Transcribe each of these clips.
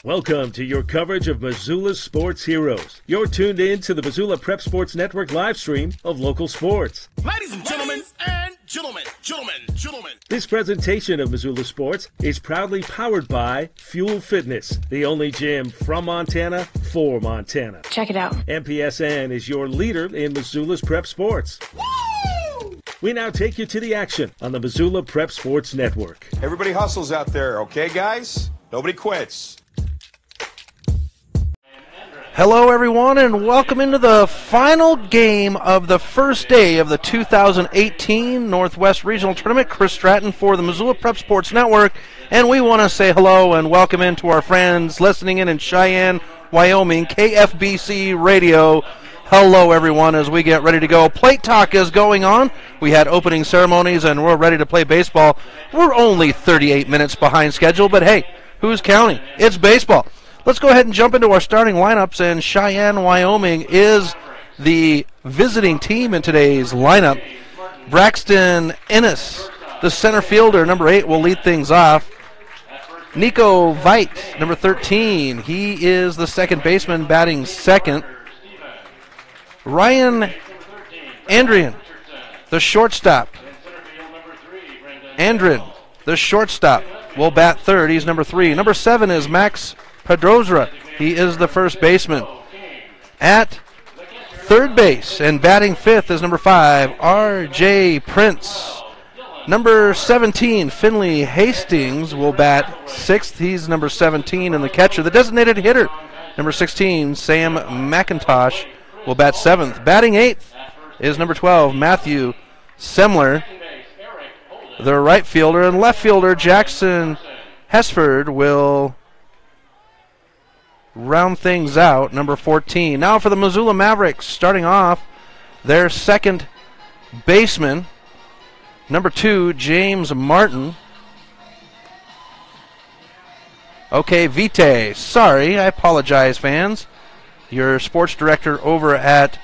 Welcome to your coverage of Missoula's sports heroes. You're tuned in to the Missoula Prep Sports Network live stream of local sports. Ladies and gentlemen, This presentation of Missoula Sports is proudly powered by Fuel Fitness, the only gym from Montana for Montana. Check it out. MPSN is your leader in Missoula's prep sports. woo! We now take you to the action on the Missoula Prep Sports Network. Everybody hustles out there, okay, guys? Nobody quits. Hello, everyone, and welcome into the final game of the first day of the 2018 Northwest Regional Tournament. Chris Stratton for the Missoula Prep Sports Network, and we want to say hello and welcome into our friends listening in Cheyenne, Wyoming, KFBC Radio. Hello, everyone, as we get ready to go. Plate talk is going on. We had opening ceremonies, and we're ready to play baseball. We're only 38 minutes behind schedule, but hey, who's counting? It's baseball. Let's go ahead and jump into our starting lineups, and Cheyenne, Wyoming is the visiting team in today's lineup. Braxton Ennis, the center fielder, number 8, will lead things off. Nico Veit, number 13, he is the second baseman, batting second. Ryan Andrian, the shortstop. Andrian, the shortstop, will bat third. He's number 3. Number 7 is Max Pedrozra. He is the first baseman. At third base and batting fifth is number 5, R.J. Prince. Number 17, Finley Hastings, will bat sixth. He's number 17, and the catcher, the designated hitter, number 16, Sam McIntosh, will bat seventh. Batting eighth is number 12, Matthew Semler. The right fielder and left fielder, Jackson Hesford, will round things out, number 14. Now for the Missoula Mavericks, starting off their second baseman, number 2, James Martin. Okay, Vite. Sorry, I apologize, fans. Your sports director over at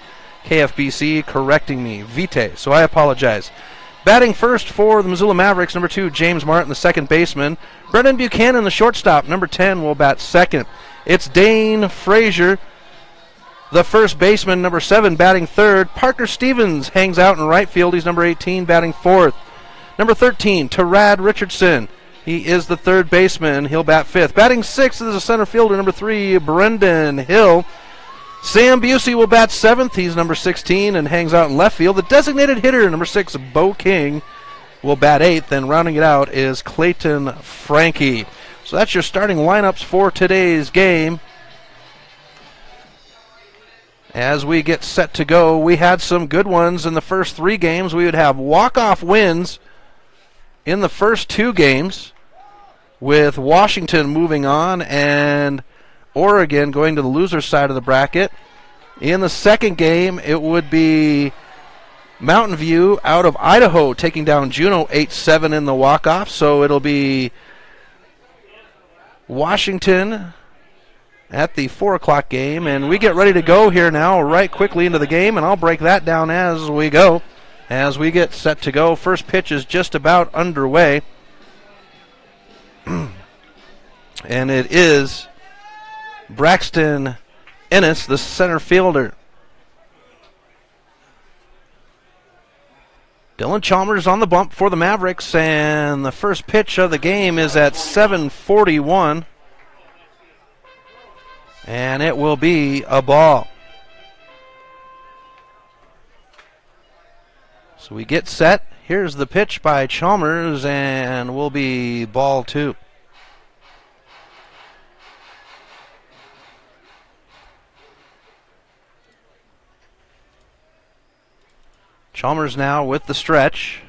KFBC correcting me. Vite, so I apologize. Batting first for the Missoula Mavericks, number 2, James Martin, the second baseman. Brendan Buchanan, the shortstop, number 10, will bat second. It's Dane Frazier, the first baseman, number 7, batting third. Parker Stevens hangs out in right field. He's number 18, batting fourth. Number 13, Tarad Richardson. He is the third baseman. He'll bat fifth. Batting sixth is the center fielder, number 3, Brendan Hill. Sam Busey will bat seventh. He's number 16 and hangs out in left field. The designated hitter, number 6, Bo King, will bat eighth. And rounding it out is Clayton Frankie. So that's your starting lineups for today's game. As we get set to go, we had some good ones in the first 3 games. We would have walk-off wins in the first 2 games, with Washington moving on and Oregon going to the loser side of the bracket. In the second game, it would be Mountain View out of Idaho taking down Juneau 8-7 in the walk-off. So it'll be Washington at the 4 o'clock game, and we get ready to go here now right quickly into the game, and I'll break that down as we go. As we get set to go, first pitch is just about underway, and it is Braxton Ennis, the center fielder. Dylan Chalmers on the bump for the Mavericks, and the first pitch of the game is at 7:41, and it will be a ball. So we get set. Here's the pitch by Chalmers, and will be ball 2. Chalmers now with the stretch.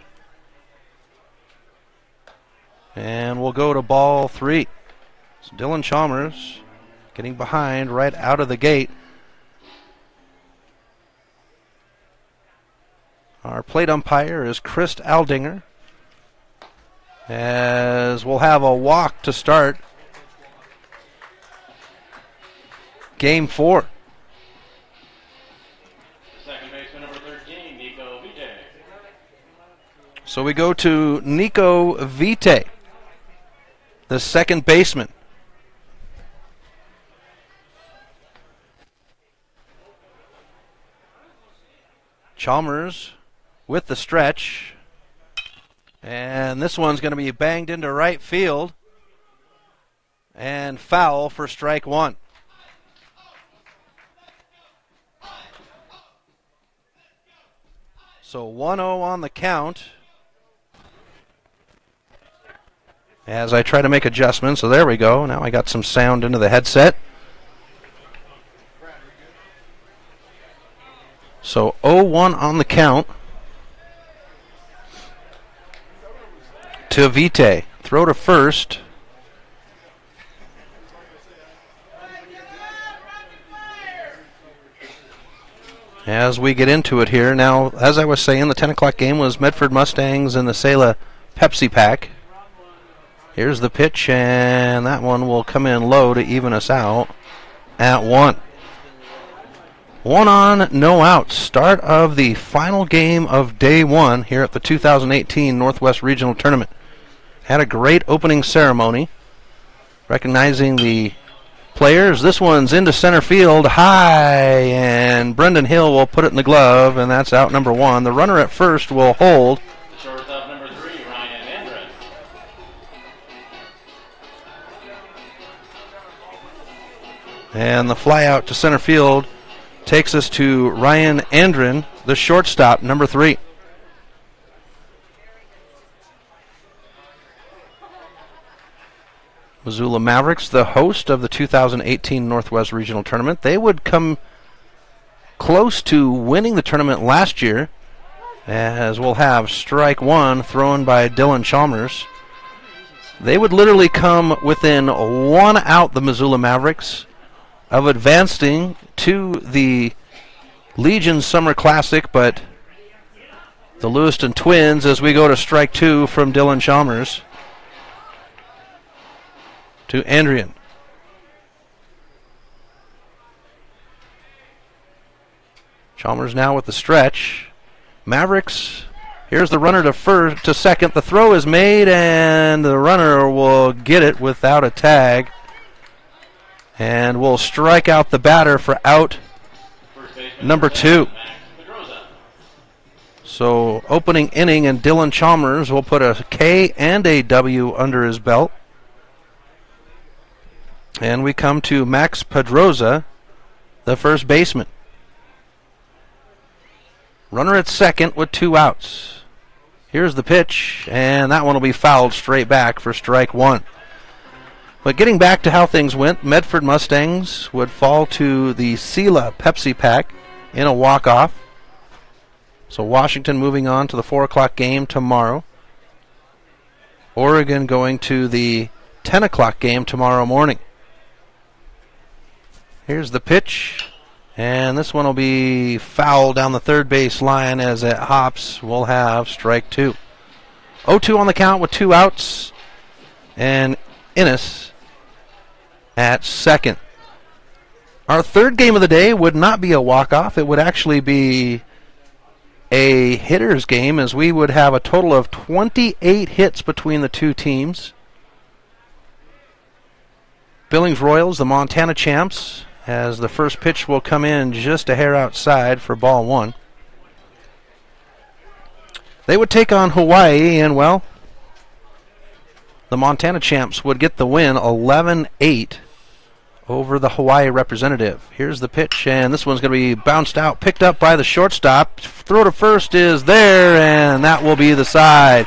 And we'll go to ball 3. So Dylan Chalmers getting behind right out of the gate. Our plate umpire is Chris Aldinger, as we'll have a walk to start game 4. So we go to Nico Vite, the second baseman. Chalmers with the stretch. And this one's going to be banged into right field. And foul for strike one. So 1-0 on the count. As I try to make adjustments, so there we go. Now I got some sound into the headset. So 0-1 on the count to Vite. Throw to first. As we get into it here, now, as I was saying, the 10 o'clock game was Medford Mustangs and the Sela Pepsi Pack. Here's the pitch, and that one will come in low to even us out at 1. 1 on, no outs. Start of the final game of day 1 here at the 2018 Northwest Regional Tournament. Had a great opening ceremony, recognizing the players. This one's into center field, high, and Brendan Hill will put it in the glove, and that's out number 1. The runner at first will hold. Shortstop number 3, Ryan Andren. And the fly out to center field takes us to Ryan Andren, the shortstop, number 3. Missoula Mavericks, the host of the 2018 Northwest Regional Tournament. They would come close to winning the tournament last year, as we'll have strike 1 thrown by Dylan Chalmers. They would literally come within 1 out, the Missoula Mavericks, of advancing to the Legion Summer Classic, but the Lewiston Twins, as we go to strike 2 from Dylan Chalmers to Andrian. Chalmers now with the stretch. Mavericks, here's the runner to second. The throw is made, and the runner will get it without a tag, and will strike out the batter for out number 2. So opening inning, and Dylan Chalmers will put a K and a W under his belt. And we come to Max Pedroza, the first baseman. Runner at second with 2 outs. Here's the pitch, and that one will be fouled straight back for strike 1. But getting back to how things went, Medford Mustangs would fall to the Sela Pepsi Pack in a walk-off. So Washington moving on to the 4 o'clock game tomorrow. Oregon going to the 10 o'clock game tomorrow morning. Here's the pitch, and this one will be fouled down the third base line as it hops. We'll have strike 2. 0-2 on the count with 2 outs, and Innes at second. Our third game of the day would not be a walk-off. It would actually be a hitters game, as we would have a total of 28 hits between the two teams. Billings Royals, the Montana champs, as the first pitch will come in just a hair outside for ball 1. They would take on Hawaii, and, well, the Montana champs would get the win 11-8 over the Hawaii representative. Here's the pitch, and this one's going to be bounced out, picked up by the shortstop. Throw to first is there, and that will be the side.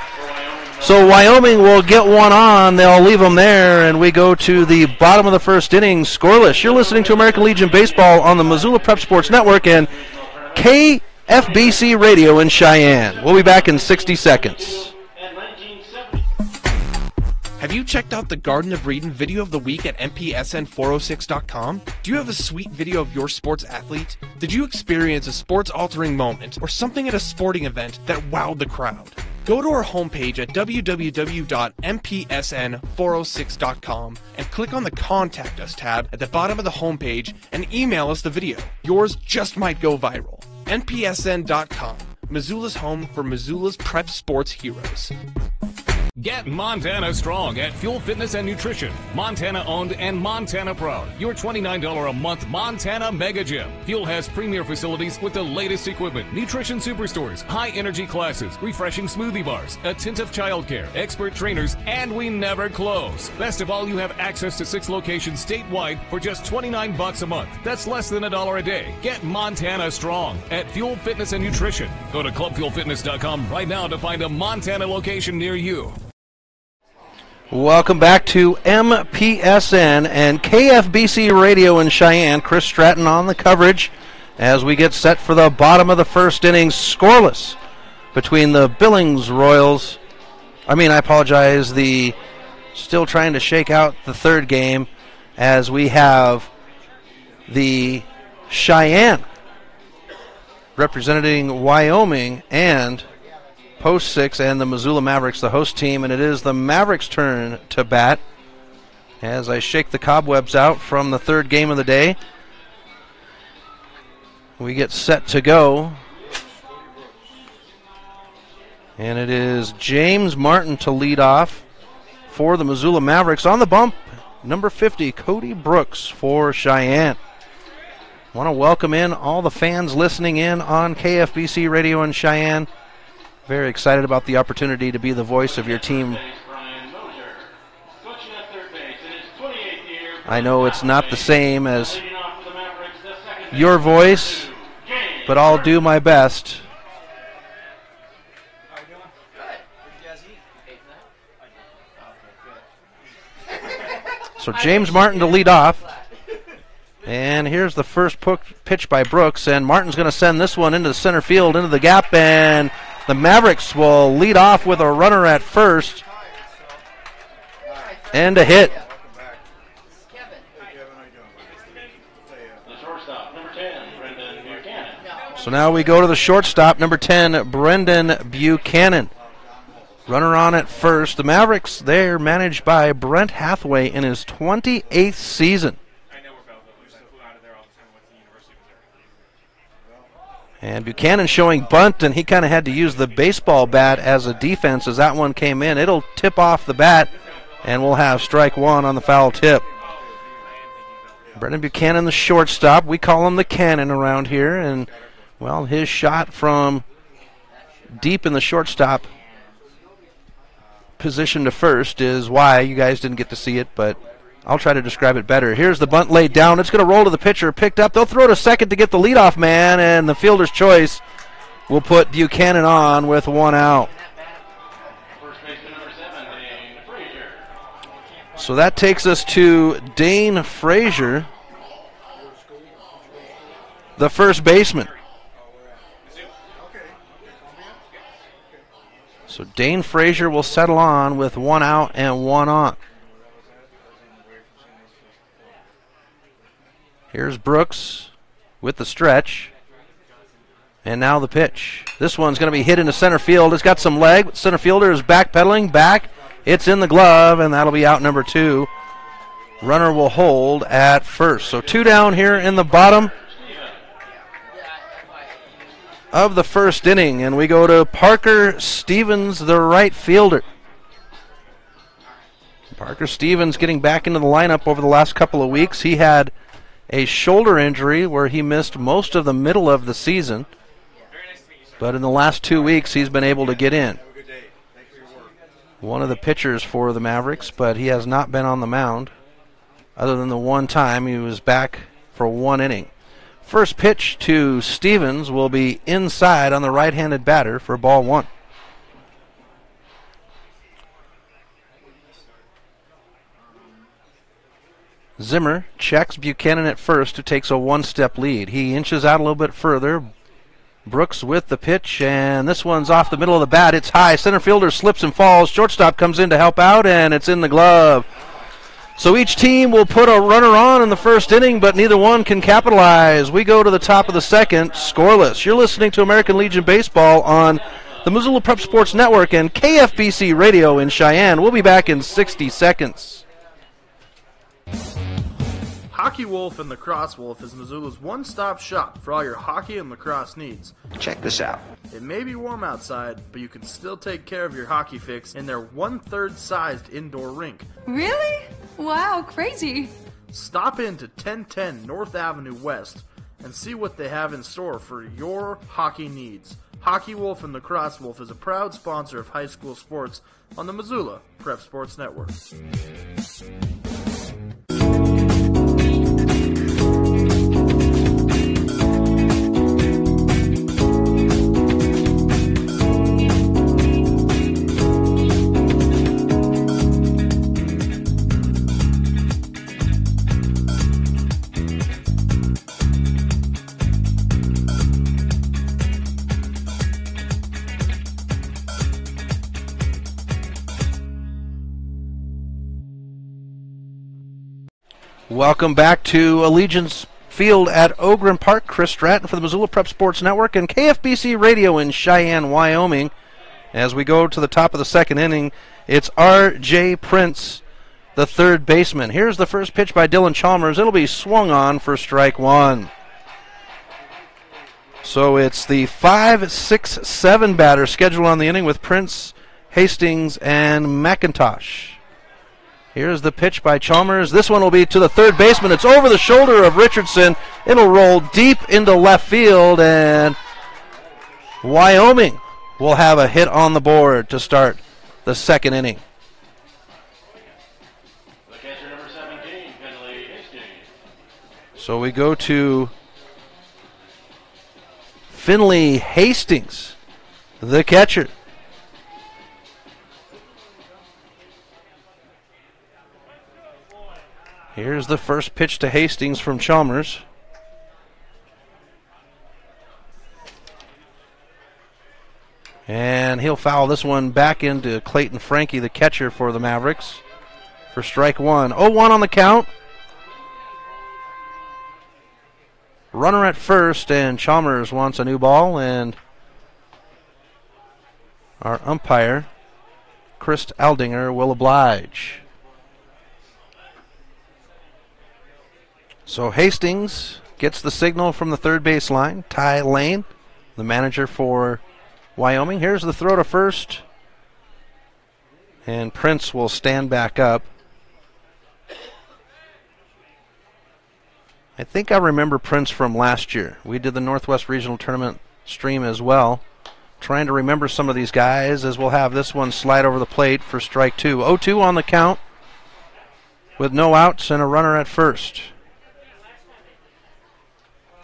So Wyoming will get one on. They'll leave them there, and we go to the bottom of the first inning, scoreless. You're listening to American Legion Baseball on the Missoula Prep Sports Network and KFBC Radio in Cheyenne. We'll be back in 60 seconds. Have you checked out the Garden of Eden video of the week at mpsn406.com? Do you have a sweet video of your sports athlete? Did you experience a sports-altering moment or something at a sporting event that wowed the crowd? Go to our homepage at www.mpsn406.com and click on the Contact Us tab at the bottom of the homepage and email us the video. Yours just might go viral. mpsn.com, Missoula's home for Missoula's prep sports heroes. Get Montana strong at Fuel Fitness and Nutrition. Montana owned and Montana proud. Your $29 a month Montana Mega Gym. Fuel has premier facilities with the latest equipment, nutrition superstores, high energy classes, refreshing smoothie bars, attentive childcare, expert trainers, and we never close. Best of all, you have access to 6 locations statewide for just $29 a month. That's less than $1 a day. Get Montana strong at Fuel Fitness and Nutrition. Go to clubfuelfitness.com right now to find a Montana location near you. Welcome back to MPSN and KFBC Radio in Cheyenne. Chris Stratton on the coverage as we get set for the bottom of the first inning, scoreless between the Billings Royals. Still trying to shake out the third game as we have the Cheyenne representing Wyoming and Post 6 and the Missoula Mavericks, the host team, and it is the Mavericks' turn to bat as I shake the cobwebs out from the third game of the day. We get set to go, and it is James Martin to lead off for the Missoula Mavericks. On the bump, number 50, Cody Brooks for Cheyenne. Want to welcome in all the fans listening in on KFBC Radio in Cheyenne. Very excited about the opportunity to be the voice of your team. I know it's not the same as your voice, but I'll do my best. So James Martin to lead off. And here's the first pitch by Brooks, and Martin's going to send this one into the center field, into the gap, and the Mavericks will lead off with a runner at first and a hit. So now we go to the shortstop, number 10, Brendan Buchanan. Runner on at first. The Mavericks, they're managed by Brent Hathaway in his 28th season. And Buchanan showing bunt, and he kind of had to use the baseball bat as a defense as that one came in. It'll tip off the bat, and we'll have strike one on the foul tip. Brendan Buchanan, the shortstop. We call him the cannon around here, and, well, his shot from deep in the shortstop position to first is why you guys didn't get to see it, but I'll try to describe it better. Here's the bunt laid down. It's going to roll to the pitcher. Picked up. They'll throw to second to get the leadoff man, and the fielder's choice will put Buchanan on with one out. So that takes us to Dane Frazier, the first baseman. So Dane Frazier will settle on with one out and one on. Here's Brooks with the stretch. And now the pitch. This one's going to be hit into center field. It's got some leg. Center fielder is backpedaling. Back. It's in the glove, and that'll be out number 2. Runner will hold at first. So 2 down here in the bottom of the first inning. And we go to Parker Stevens, the right fielder. Parker Stevens getting back into the lineup over the last couple of weeks. He had a shoulder injury where he missed most of the middle of the season. But in the last 2 weeks, he's been able to get in. One of the pitchers for the Mavericks, but he has not been on the mound. Other than the one time he was back for 1 inning. First pitch to Stevens will be inside on the right-handed batter for ball 1. Zimmer checks Buchanan at first, who takes a 1-step lead. He inches out a little bit further. Brooks with the pitch, and this one's off the middle of the bat. It's high. Center fielder slips and falls. Shortstop comes in to help out, and it's in the glove. So each team will put a runner on in the first inning, but neither one can capitalize. We go to the top of the second, scoreless. You're listening to American Legion Baseball on the Missoula Prep Sports Network and KFBC Radio in Cheyenne. We'll be back in 60 seconds. Hockey Wolf and Lacrosse Wolf is Missoula's one-stop shop for all your hockey and lacrosse needs. Check this out. It may be warm outside, but you can still take care of your hockey fix in their 1/3 sized indoor rink. Really? Wow, crazy. Stop in to 1010 North Avenue West and see what they have in store for your hockey needs. Hockey Wolf and Lacrosse Wolf is a proud sponsor of high school sports on the Missoula Prep Sports Network. Welcome back to Allegiance Field at Ogren Park. Chris Stratton for the Missoula Prep Sports Network and KFBC Radio in Cheyenne, Wyoming. As we go to the top of the second inning, it's R.J. Prince, the third baseman. Here's the first pitch by Dylan Chalmers. It'll be swung on for strike one. So it's the 5, 6, 7 batter scheduled on the inning with Prince, Hastings, and McIntosh. Here's the pitch by Chalmers. This one will be to the third baseman. It's over the shoulder of Richardson. It'll roll deep into left field, and Wyoming will have a hit on the board to start the second inning. The catcher, number 17, Finley Hastings. So we go to Finley Hastings, the catcher. Here's the first pitch to Hastings from Chalmers. And he'll foul this one back into Clayton Frankie, the catcher for the Mavericks, for strike one. 0-1 on the count. Runner at first, and Chalmers wants a new ball, and our umpire, Chris Aldinger, will oblige. So Hastings gets the signal from the third base line. Ty Lane, the manager for Wyoming. Here's the throw to first. And Prince will stand back up. I think I remember Prince from last year. We did the Northwest Regional Tournament stream as well. Trying to remember some of these guys as we'll have this one slide over the plate for strike two. 0-2 on the count with no outs and a runner at first.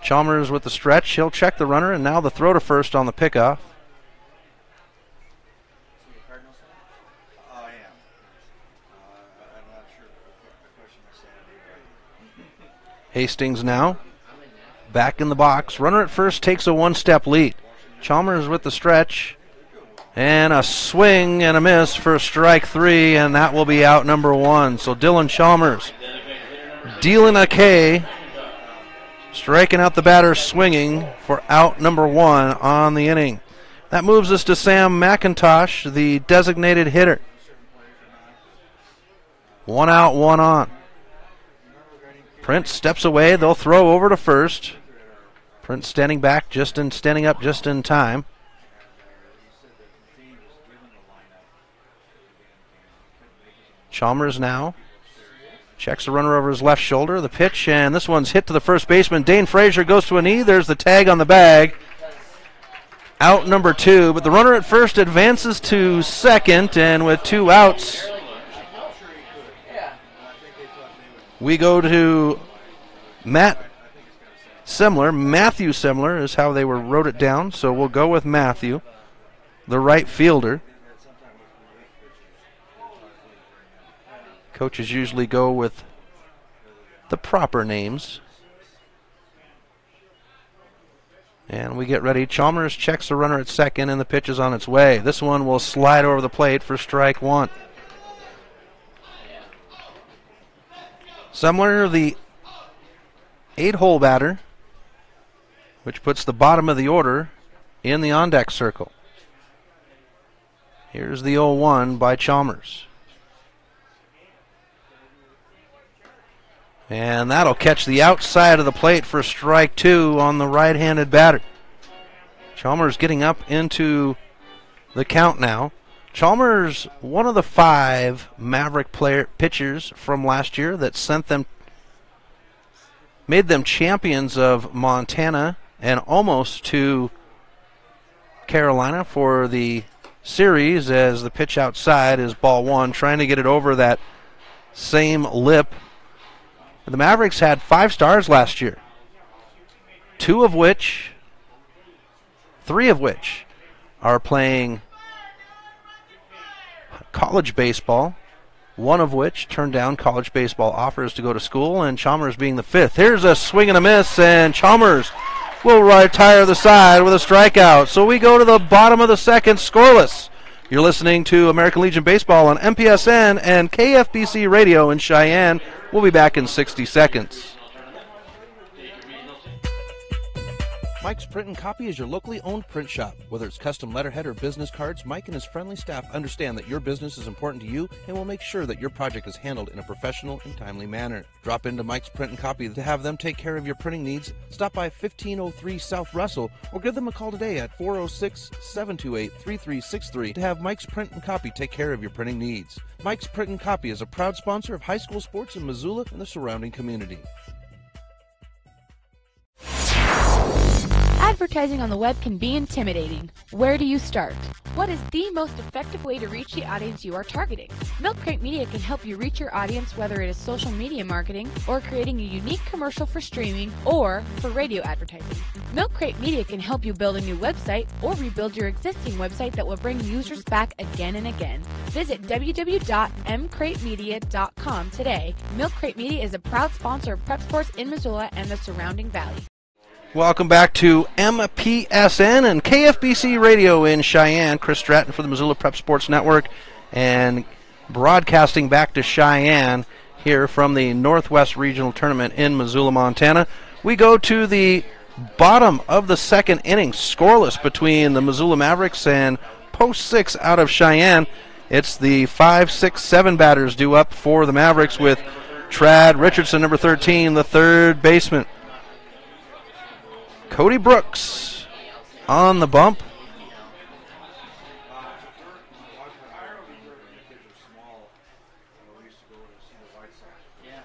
Chalmers with the stretch. He'll check the runner, and now the throw to first on the pickoff. Hastings now back in the box. Runner at first takes a one-step lead. Chalmers with the stretch. And a swing and a miss for strike three, and that will be out number one. So Dylan Chalmers dealing a K. Striking out the batter swinging for out number one on the inning. That moves us to Sam McIntosh, the designated hitter. 1 out, 1 on. Prince steps away. They'll throw over to first. Prince standing up just in time. Chalmers now checks the runner over his left shoulder. The pitch, and this one's hit to the first baseman. Dane Frazier goes to a knee. There's the tag on the bag. Out number two, but the runner at first advances to second, and with 2 outs, we go to Matthew Semler is how they wrote it down, so we'll go with Matthew, the right fielder. Coaches usually go with the proper names. And we get ready. Chalmers checks the runner at second, and the pitch is on its way. This one will slide over the plate for strike one. Semler, the 8-hole batter, which puts the bottom of the order in the on-deck circle. Here's the 0-1 by Chalmers. And that'll catch the outside of the plate for strike 2 on the right-handed batter. Chalmers getting up into the count now. Chalmers, one of the 5 Maverick pitchers from last year that made them champions of Montana and almost to Carolina for the series, as the pitch outside is ball 1, trying to get it over that same lip. The Mavericks had 5 stars last year, 3 of which are playing college baseball, 1 of which turned down college baseball offers to go to school, and Chalmers being the 5th. Here's a swing and a miss, and Chalmers will retire the side with a strikeout. So we go to the bottom of the second, scoreless. You're listening to American Legion Baseball on MPSN and KFBC Radio in Cheyenne. We'll be back in 60 seconds. Mike's Print and Copy is your locally owned print shop. Whether it's custom letterhead or business cards, Mike and his friendly staff understand that your business is important to you and will make sure that your project is handled in a professional and timely manner. Drop into Mike's Print and Copy to have them take care of your printing needs. Stop by 1503 South Russell or give them a call today at 406-728-3363 to have Mike's Print and Copy take care of your printing needs. Mike's Print and Copy is a proud sponsor of high school sports in Missoula and the surrounding community. Advertising on the web can be intimidating. Where do you start? What is the most effective way to reach the audience you are targeting? Milk Crate Media can help you reach your audience, whether it is social media marketing or creating a unique commercial for streaming or for radio advertising. Milk Crate Media can help you build a new website or rebuild your existing website that will bring users back again and again. Visit www.mcratemedia.com today. Milk Crate Media is a proud sponsor of prep sports in Missoula and the surrounding valley. Welcome back to MPSN and KFBC Radio in Cheyenne. Chris Stratton for the Missoula Prep Sports Network, and broadcasting back to Cheyenne here from the Northwest Regional Tournament in Missoula, Montana. We go to the bottom of the second inning, scoreless between the Missoula Mavericks and Post 6 out of Cheyenne. It's the 5, 6, 7 batters due up for the Mavericks with Trad Richardson, number 13, the third baseman. Cody Brooks on the bump.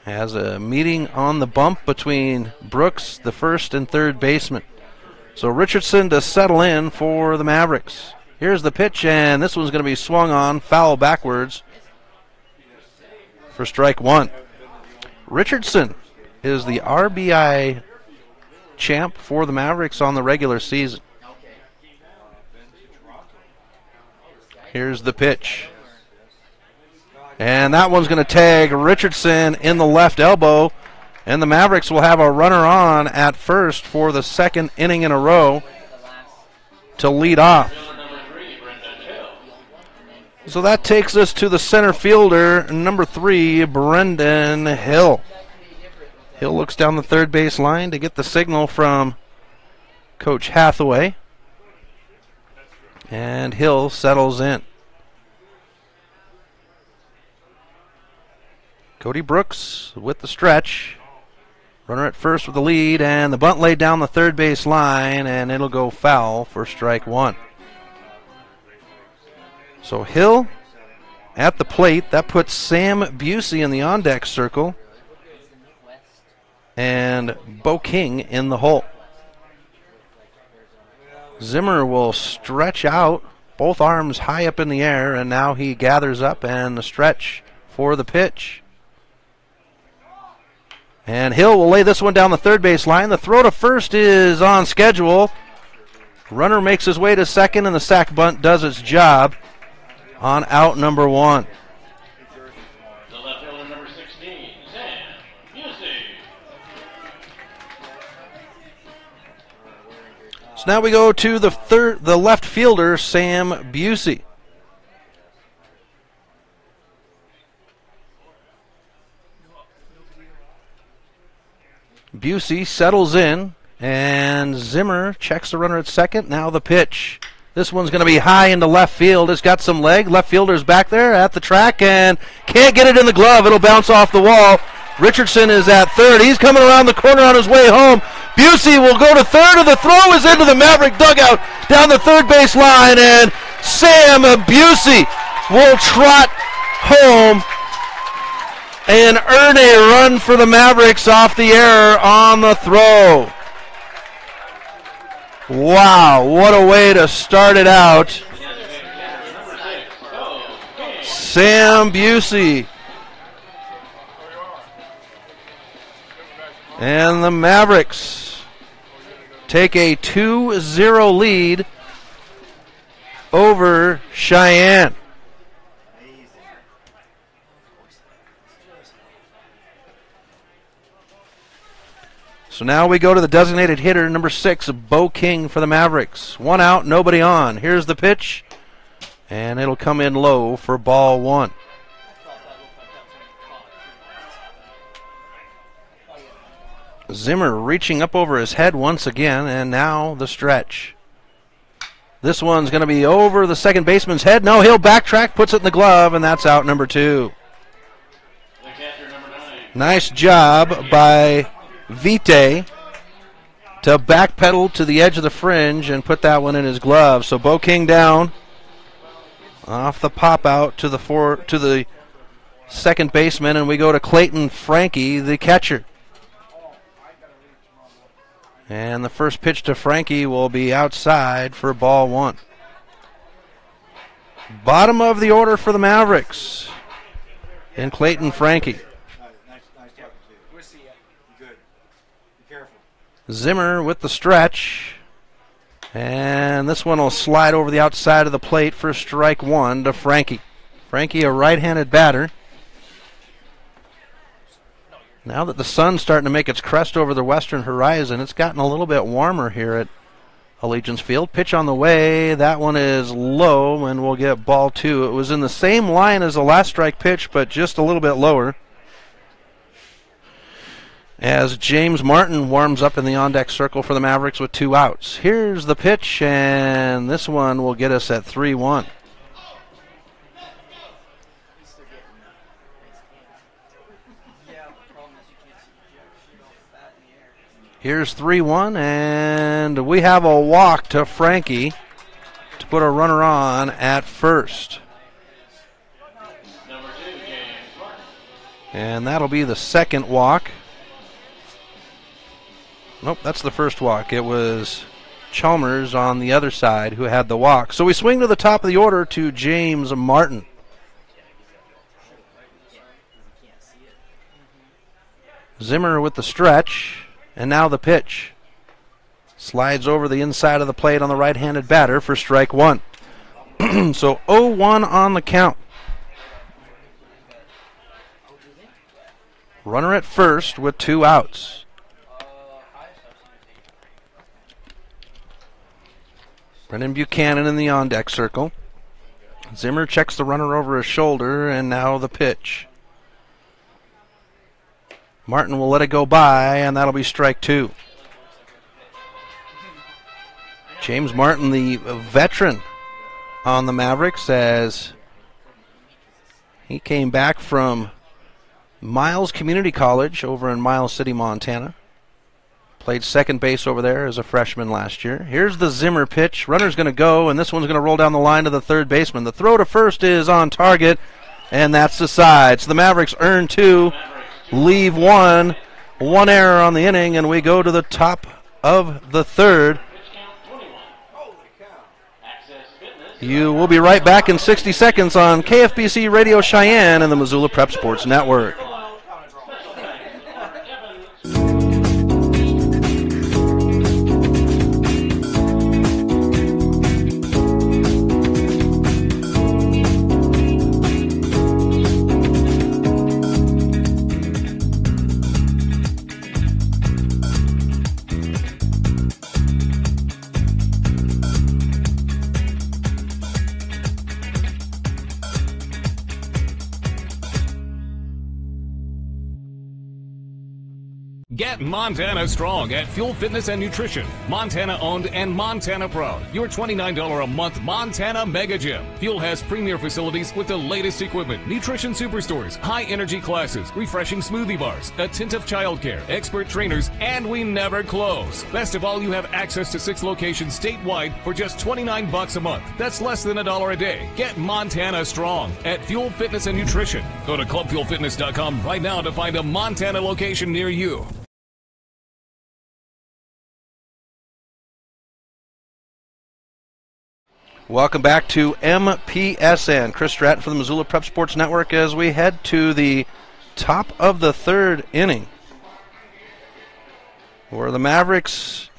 Has a meeting on the bump between Brooks, the first and third baseman. So Richardson to settle in for the Mavericks. Here's the pitch, and this one's going to be swung on, foul backwards for strike 1. Richardson is the RBI champ for the Mavericks on the regular season. Here's the pitch. And that one's going to tag Richardson in the left elbow, and the Mavericks will have a runner on at first for the second inning in a row to lead off. So that takes us to the center fielder, number 3, Brendan Hill. Hill looks down the third base line to get the signal from Coach Hathaway. And Hill settles in. Cody Brooks with the stretch. Runner at first with the lead, and the bunt laid down the third base line, and it'll go foul for strike 1. So Hill at the plate. That puts Sam Busey in the on-deck circle, and Bo King in the hole. Zimmer will stretch out, both arms high up in the air, and now he gathers up and the stretch for the pitch. And Hill will lay this one down the third base line. The throw to first is on schedule. Runner makes his way to second, and the sac bunt does its job on out number 1. Now we go to the left fielder, Sam Busey. Busey settles in, and Zimmer checks the runner at second. Now the pitch. This one's going to be high into left field. It's got some leg. Left fielder's back there at the track and can't get it in the glove. It'll bounce off the wall Richardson is at third. He's coming around the corner on his way home. Busey will go to third, and the throw is into the Maverick dugout down the third base line, and Sam Busey will trot home and earn a run for the Mavericks off the error on the throw. Wow, what a way to start it out. Sam Busey. And the Mavericks take a 2-0 lead over Cheyenne. So now we go to the designated hitter, number 6, Bo King for the Mavericks. 1 out, nobody on. Here's the pitch, and it'll come in low for ball 1. Zimmer reaching up over his head once again, and now the stretch. This one's going to be over the second baseman's head. No, he'll backtrack, puts it in the glove, and that's out number 2. Nice job by Vite to backpedal to the edge of the fringe and put that one in his glove. So Bo King down off the pop out to the second baseman, and we go to Clayton Frankie, the catcher. And the first pitch to Frankie will be outside for ball 1. Bottom of the order for the Mavericks and Clayton Frankie. Zimmer with the stretch, and this one will slide over the outside of the plate for strike 1 to Frankie. Frankie, a right-handed batter. Now that the sun's starting to make its crest over the western horizon, it's gotten a little bit warmer here at Allegiance Field. Pitch on the way, that one is low, and we'll get ball 2. It was in the same line as the last strike pitch, but just a little bit lower. As James Martin warms up in the on-deck circle for the Mavericks with 2 outs. Here's the pitch, and this one will get us at 3-1. Here's 3-1, and we have a walk to Frankie to put a runner on at first. And that'll be the second walk. Nope, that's the first walk. It was Chalmers on the other side who had the walk. So we swing to the top of the order to James Martin. Zimmer with the stretch, and now the pitch. Slides over the inside of the plate on the right-handed batter for strike 1. So 0-1 on the count. Runner at first with 2 outs. Brendan Buchanan in the on-deck circle. Zimmer checks the runner over his shoulder, and now the pitch. Martin will let it go by, and that'll be strike 2. James Martin, the veteran on the Mavericks, as he came back from Miles Community College over in Miles City, Montana. Played second base over there as a freshman last year. Here's the Zimmer pitch. Runner's going to go, and this one's going to roll down the line to the third baseman. The throw to first is on target, and that's the side. So the Mavericks earn 2, leave 1. 1 error on the inning, and we go to the top of the third. You will be right back in 60 seconds on KFBC Radio Cheyenne and the Missoula Prep Sports Network. Get Montana strong at Fuel Fitness and Nutrition. Montana owned and Montana proud. Your $29 a month Montana Mega Gym. Fuel has premier facilities with the latest equipment, nutrition superstores, high energy classes, refreshing smoothie bars, attentive childcare, expert trainers, and we never close. Best of all, you have access to 6 locations statewide for just $29 a month. That's less than $1 a day. Get Montana strong at Fuel Fitness and Nutrition. Go to clubfuelfitness.com right now to find a Montana location near you. Welcome back to MPSN. Chris Stratton for the Missoula Prep Sports Network as we head to the top of the 3rd inning, where the Mavericks,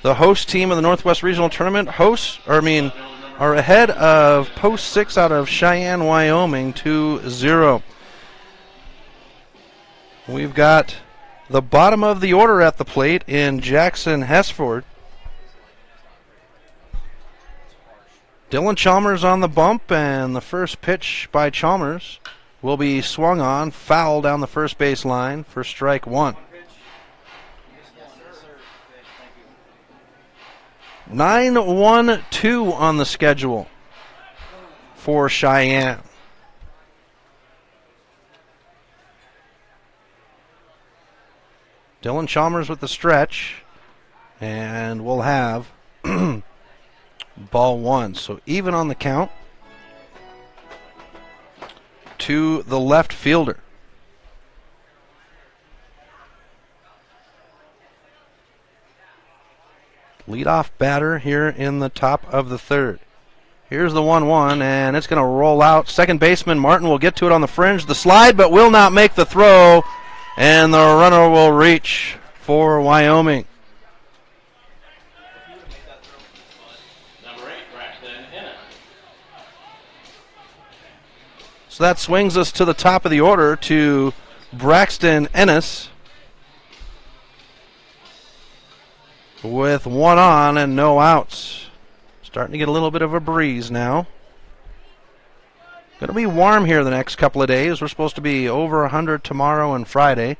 the host team of the Northwest Regional Tournament, are ahead of Post 6 out of Cheyenne, Wyoming, 2-0. We've got the bottom of the order at the plate in Jackson Hesford. Dylan Chalmers on the bump, and the first pitch by Chalmers will be swung on, foul down the first base line for strike 1. 9-1-2 on the schedule for Cheyenne. Dylan Chalmers with the stretch, and we'll have ball 1. So even on the count to the left fielder. Leadoff batter here in the top of the 3rd. Here's the 1-1, and it's going to roll out. Second baseman Martin will get to it on the fringe. The slide, but will not make the throw, and the runner will reach for Wyoming. So that swings us to the top of the order to Braxton Ennis with 1 on and no outs. Starting to get a little bit of a breeze now. Going to be warm here the next couple of days. We're supposed to be over 100 tomorrow and Friday.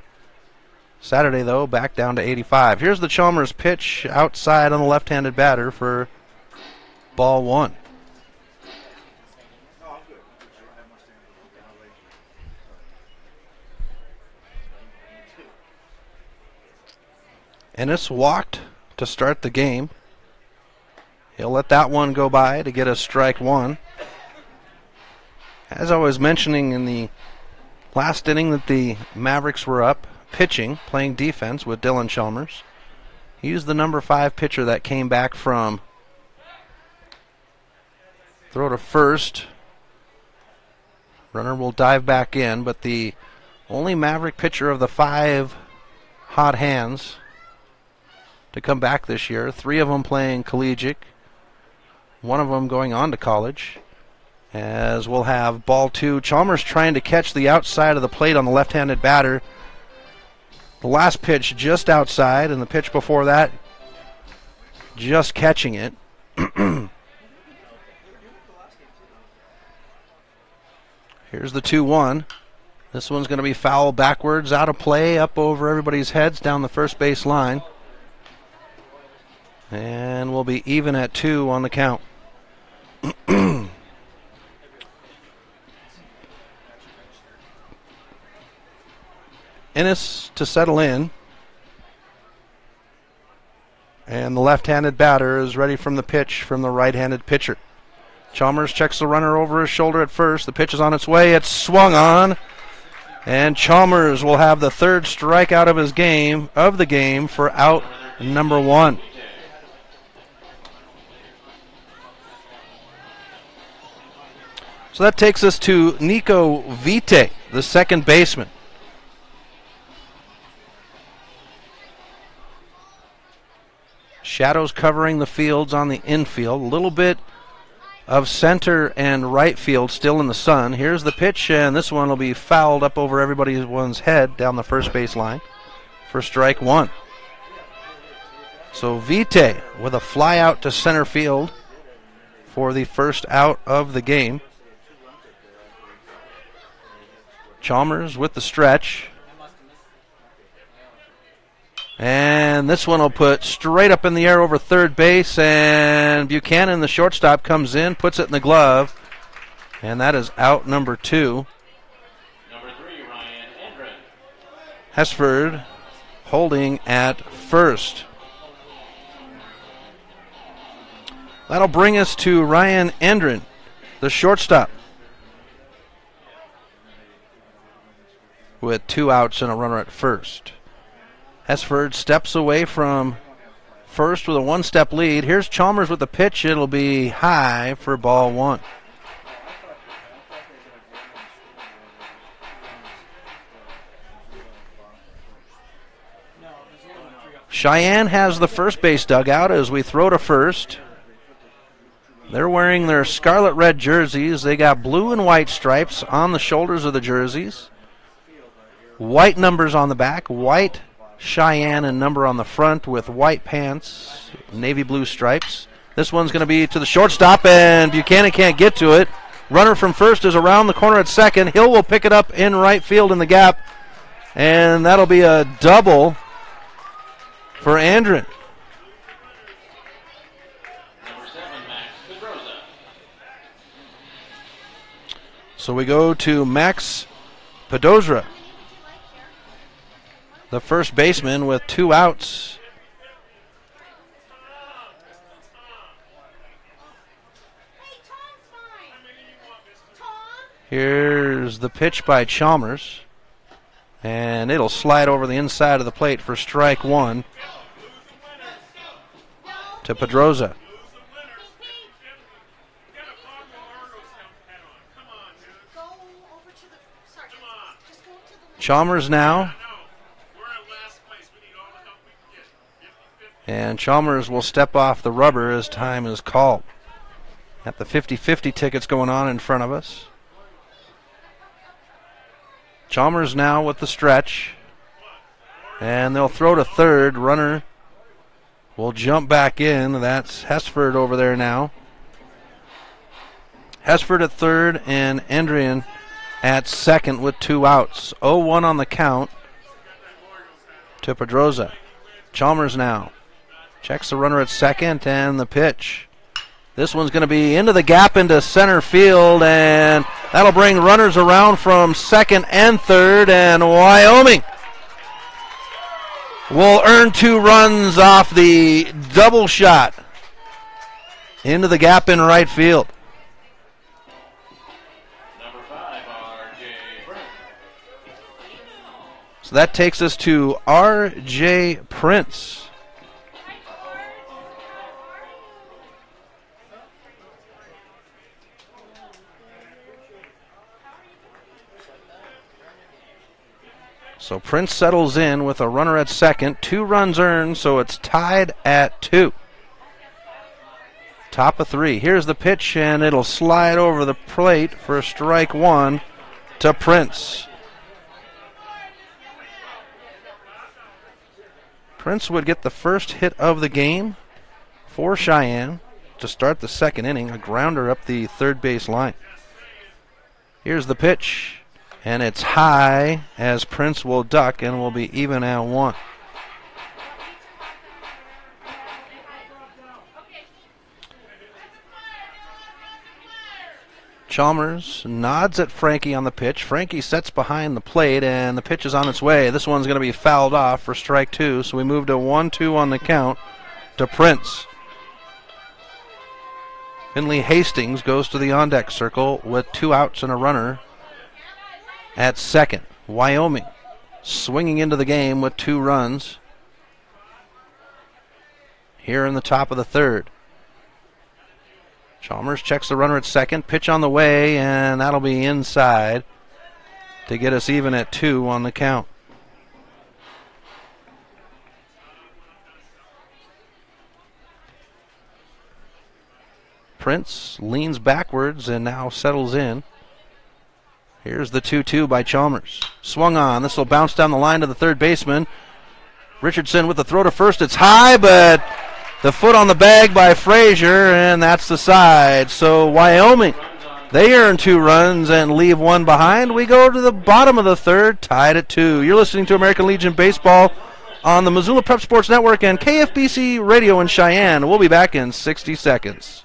Saturday, though, back down to 85. Here's the Chalmers pitch outside on the left-handed batter for ball 1. Ennis walked to start the game. He'll let that one go by to get a strike 1. As I was mentioning in the last inning that the Mavericks were up pitching, playing defense with Dylan Chalmers. He used the number 5 pitcher that came back from throw to first. Runner will dive back in, but the only Maverick pitcher of the 5 hot hands to come back this year. 3 of them playing collegiate, 1 of them going on to college. As we'll have ball 2. Chalmers trying to catch the outside of the plate on the left-handed batter. The last pitch just outside, and the pitch before that just catching it. Here's the 2-1. This one's going to be foul backwards, out of play, up over everybody's heads down the first base line. And we'll be even at 2 on the count. Ennis to settle in. And the left-handed batter is ready from the pitch from the right-handed pitcher. Chalmers checks the runner over his shoulder at first. The pitch is on its way. It's swung on. And Chalmers will have the 3rd strikeout of the game for out number 1. So that takes us to Nico Vite, the second baseman. Shadows covering the fields on the infield. A little bit of center and right field still in the sun. Here's the pitch, and this one will be fouled up over everybody's head down the first base line for strike 1. So Vite with a fly out to center field for the first out of the game. Chalmers with the stretch. And this one will put straight up in the air over third base, and Buchanan, the shortstop, comes in, puts it in the glove, and that is out number 2. Number 3, Ryan Endren. Hesford holding at first. That'll bring us to Ryan Endren, the shortstop, with 2 outs and a runner at first. Hesford steps away from first with a 1-step lead. Here's Chalmers with the pitch. It'll be high for ball 1. Cheyenne has the first base dugout as we throw to first. They're wearing their scarlet red jerseys. They got blue and white stripes on the shoulders of the jerseys. White numbers on the back. White Cheyenne and number on the front with white pants, navy blue stripes. This one's going to be to the shortstop, and Buchanan can't get to it. Runner from first is around the corner at second. Hill will pick it up in right field in the gap, and that'll be a double for Andren. Number 7, Max Pedroza. So we go to Max Pedroza, the first baseman, with 2 outs. Here's the pitch by Chalmers, and it'll slide over the inside of the plate for strike 1 to Pedroza. Chalmers now. And Chalmers will step off the rubber as time is called. Got the 50-50 tickets going on in front of us. Chalmers now with the stretch. And they'll throw to third. Runner will jump back in. That's Hesford over there now. Hesford at third and Endrian at second with 2 outs. 0-1 on the count to Pedroza. Chalmers now. Checks the runner at second, and the pitch. This one's going to be into the gap into center field, and that'll bring runners around from second and third, and Wyoming will earn 2 runs off the double shot into the gap in right field. Number 5, R.J. Prince. So that takes us to R.J. Prince. So Prince settles in with a runner at second. 2 runs earned, so it's tied at 2. Top of 3. Here's the pitch, and it'll slide over the plate for strike 1 to Prince. Prince would get the first hit of the game for Cheyenne to start the second inning. A grounder up the third base line. Here's the pitch. And it's high as Prince will duck and will be even at 1. Chalmers nods at Frankie on the pitch. Frankie sets behind the plate, and the pitch is on its way. This one's going to be fouled off for strike 2, so we move to 1-2 on the count to Prince. Finley Hastings goes to the on-deck circle with 2 outs and a runner at second. Wyoming swinging into the game with 2 runs here in the top of the third. Chalmers checks the runner at second. Pitch on the way, and that'll be inside to get us even at 2 on the count. Prince leans backwards and now settles in. Here's the 2-2 by Chalmers. Swung on. This will bounce down the line to the third baseman. Richardson with the throw to first. It's high, but the foot on the bag by Frazier, and that's the side. So Wyoming, they earn 2 runs and leave 1 behind. We go to the bottom of the third, tied at 2. You're listening to American Legion Baseball on the Missoula Prep Sports Network and KFBC Radio in Cheyenne. We'll be back in 60 seconds.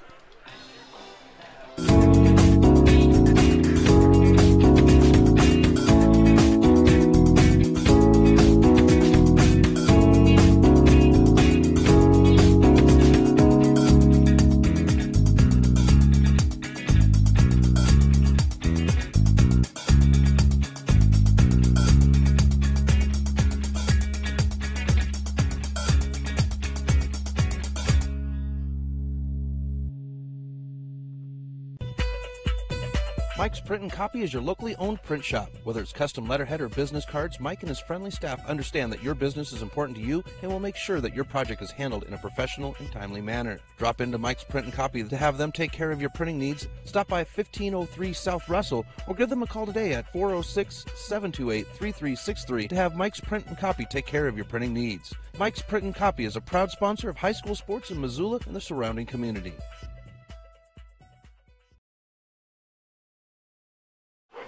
Mike's Print and Copy is your locally owned print shop. Whether it's custom letterhead or business cards, Mike and his friendly staff understand that your business is important to you and will make sure that your project is handled in a professional and timely manner. Drop into Mike's Print and Copy to have them take care of your printing needs. Stop by 1503 South Russell or give them a call today at 406-728-3363 to have Mike's Print and Copy take care of your printing needs. Mike's Print and Copy is a proud sponsor of high school sports in Missoula and the surrounding community.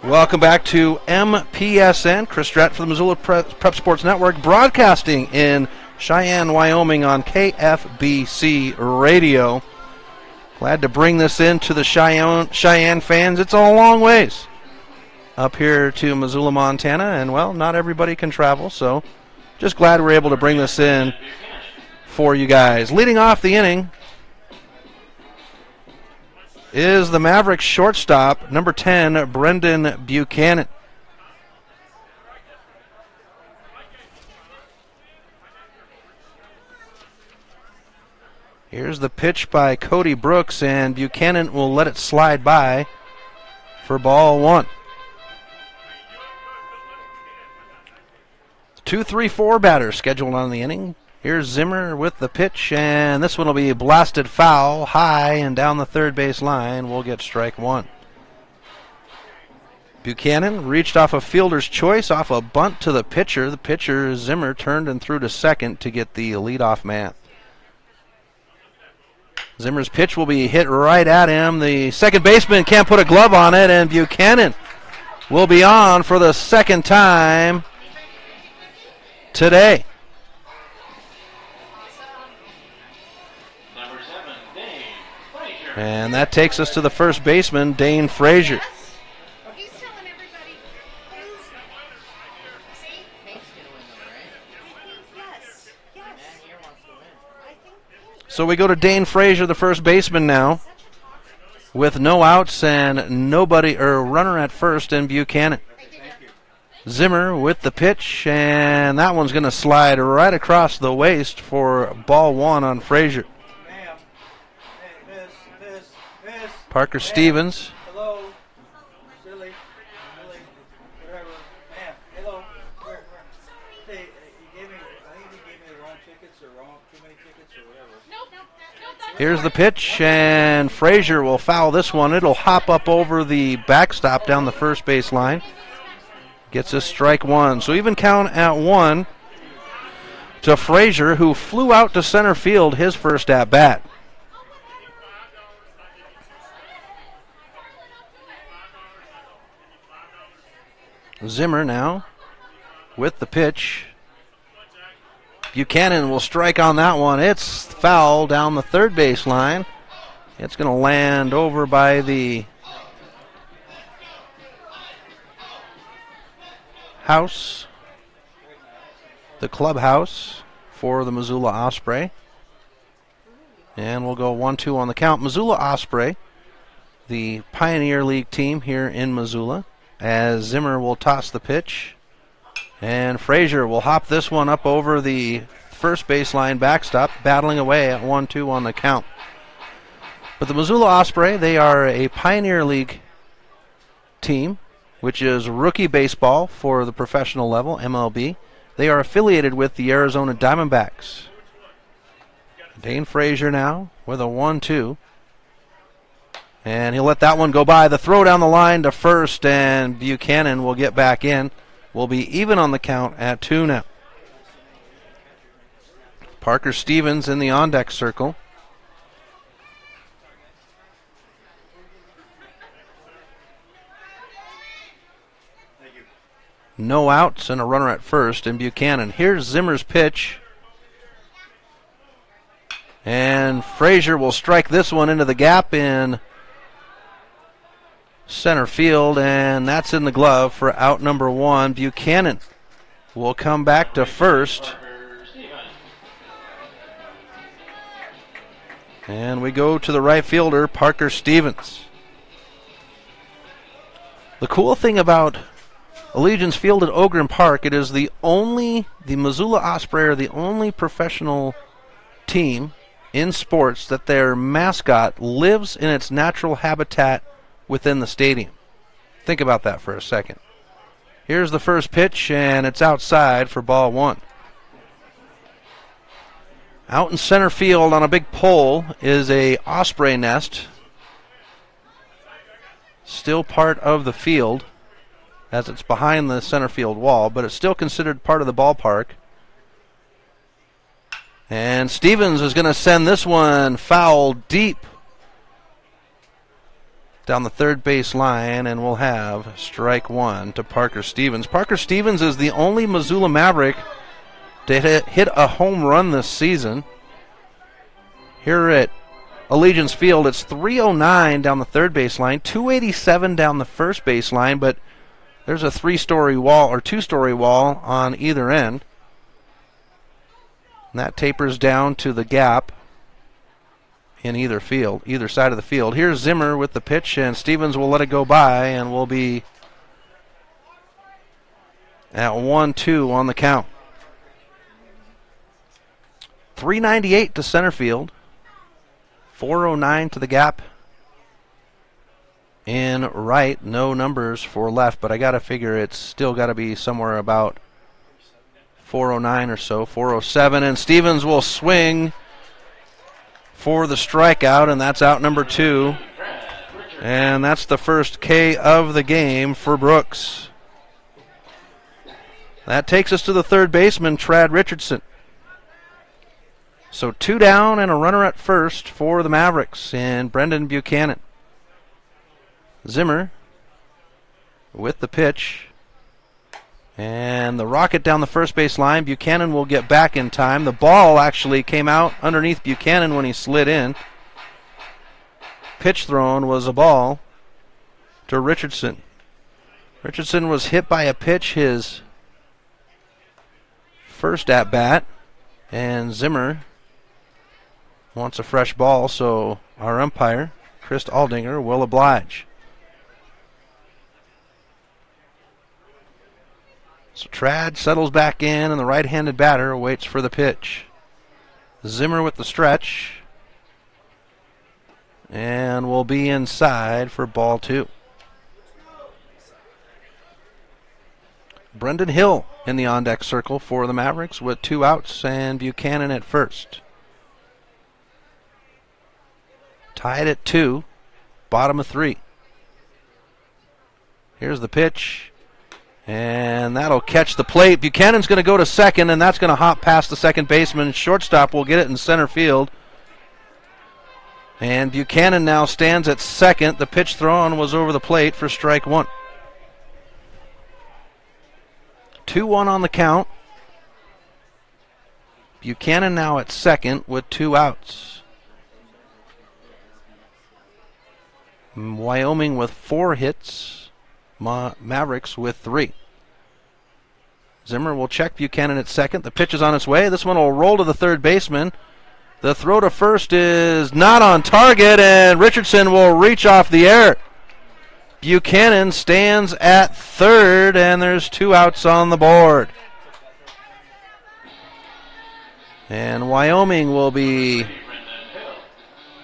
Welcome back to MPSN. Chris Stratt for the Missoula Prep Sports Network, broadcasting in Cheyenne, Wyoming on KFBC Radio. Glad to bring this in to the Cheyenne fans. It's a long ways up here to Missoula, Montana, and, well, not everybody can travel, so just glad we're able to bring this in for you guys. Leading off the inning is the Mavericks shortstop, number 10, Brendan Buchanan. Here's the pitch by Cody Brooks, and Buchanan will let it slide by for ball one. 2-3-4 batters scheduled on the inning. Here's Zimmer with the pitch, and this one will be blasted foul, high and down the third base line. We'll get strike one. Buchanan reached off a fielder's choice, off a bunt to the pitcher. The pitcher, Zimmer, turned and threw to second to get the leadoff man. Zimmer's pitch will be hit right at him. The second baseman can't put a glove on it, and Buchanan will be on for the second time today. And that takes us to the first baseman, Dane Frazier. So we go to Dane Frazier, the first baseman now, with no outs and nobody, or runner at first, and Buchanan. Zimmer with the pitch, and that one's going to slide right across the waist for ball one on Frazier. Parker Stevens. Hello. Silly. Whatever. Ma'am. Hello. Where? Hey, you gave me, I think you gave me the wrong tickets or too many tickets or whatever. Nope. Here's the pitch, and Frazier will foul this one. It'll hop up over the backstop down the first base line. Gets us strike one. So even count at one to Frazier, who flew out to center field his first at bat. Zimmer now with the pitch. Buchanan will strike on that one. It's foul down the third base line. It's going to land over by the house, the clubhouse for the Missoula Osprey. And we'll go 1-2 on the count. Missoula Osprey, the Pioneer League team here in Missoula, as Zimmer will toss the pitch. And Frazier will hop this one up over the first baseline backstop, battling away at 1-2 on the count. But the Missoula Osprey, they are a Pioneer League team, which is rookie baseball for the professional level, MLB. They are affiliated with the Arizona Diamondbacks. Dane Frazier now with a 1-2. And he'll let that one go by. The throw down the line to first, and Buchanan will get back in. We'll be even on the count at 2 now. Parker Stevens in the on-deck circle. No outs and a runner at first in Buchanan. Here's Zimmer's pitch. And Frazier will strike this one into the gap in center field, and that's in the glove for out number 1. Buchanan will come back to first. And we go to the right fielder, Parker Stevens. The cool thing about Allegiance Field at Ogren Park, it is the Missoula Osprey are the only professional team in sports that their mascot lives in its natural habitat within the stadium. Think about that for a second. Here's the first pitch, and it's outside for ball 1. Out in center field on a big pole is a osprey nest. Still part of the field as it's behind the center field wall, but it's still considered part of the ballpark. And Stevens is going to send this one foul deep down the third base line, and we'll have strike 1 to Parker Stevens. Parker Stevens is the only Missoula Maverick to hit a home run this season. Here at Allegiance Field, it's 309 down the third base line, 287 down the first base line, but there's a 3-story wall or 2-story wall on either end. And that tapers down to the gap in either side of the field. Here's Zimmer with the pitch, and Stevens will let it go by, and we'll be at 1-2 on the count. 398 to center field, 409 to the gap in right. No numbers for left, but I got to figure it's still got to be somewhere about 409 or so, 407, and Stevens will swing for the strikeout, and that's out number 2. And that's the first K of the game for Brooks. That takes us to the third baseman, Trad Richardson. So 2 down and a runner at first for the Mavericks and Brendan Buchanan. Zimmer with the pitch. And the rocket down the first base line. Buchanan will get back in time. The ball actually came out underneath Buchanan when he slid in. Pitch thrown was a ball to Richardson. Richardson was hit by a pitch his first at bat, and Zimmer wants a fresh ball, so our umpire, Chris Aldinger, will oblige. So Trad settles back in, and the right-handed batter waits for the pitch. Zimmer with the stretch, and will be inside for ball 2. Brendan Hill in the on-deck circle for the Mavericks with 2 outs and Buchanan at first. Tied at 2, bottom of 3. Here's the pitch, and that'll catch the plate. Buchanan's going to go to second, and that's going to hop past the second baseman. Shortstop will get it in center field. And Buchanan now stands at second. The pitch thrown was over the plate for strike 1. 2-1 on the count. Buchanan now at second with 2 outs. Wyoming with 4 hits. Mavericks with 3. Zimmer will check Buchanan at second. The pitch is on its way. This one will roll to the third baseman. The throw to first is not on target, and Richardson will reach off the air. Buchanan stands at third, and there's 2 outs on the board. And Wyoming will be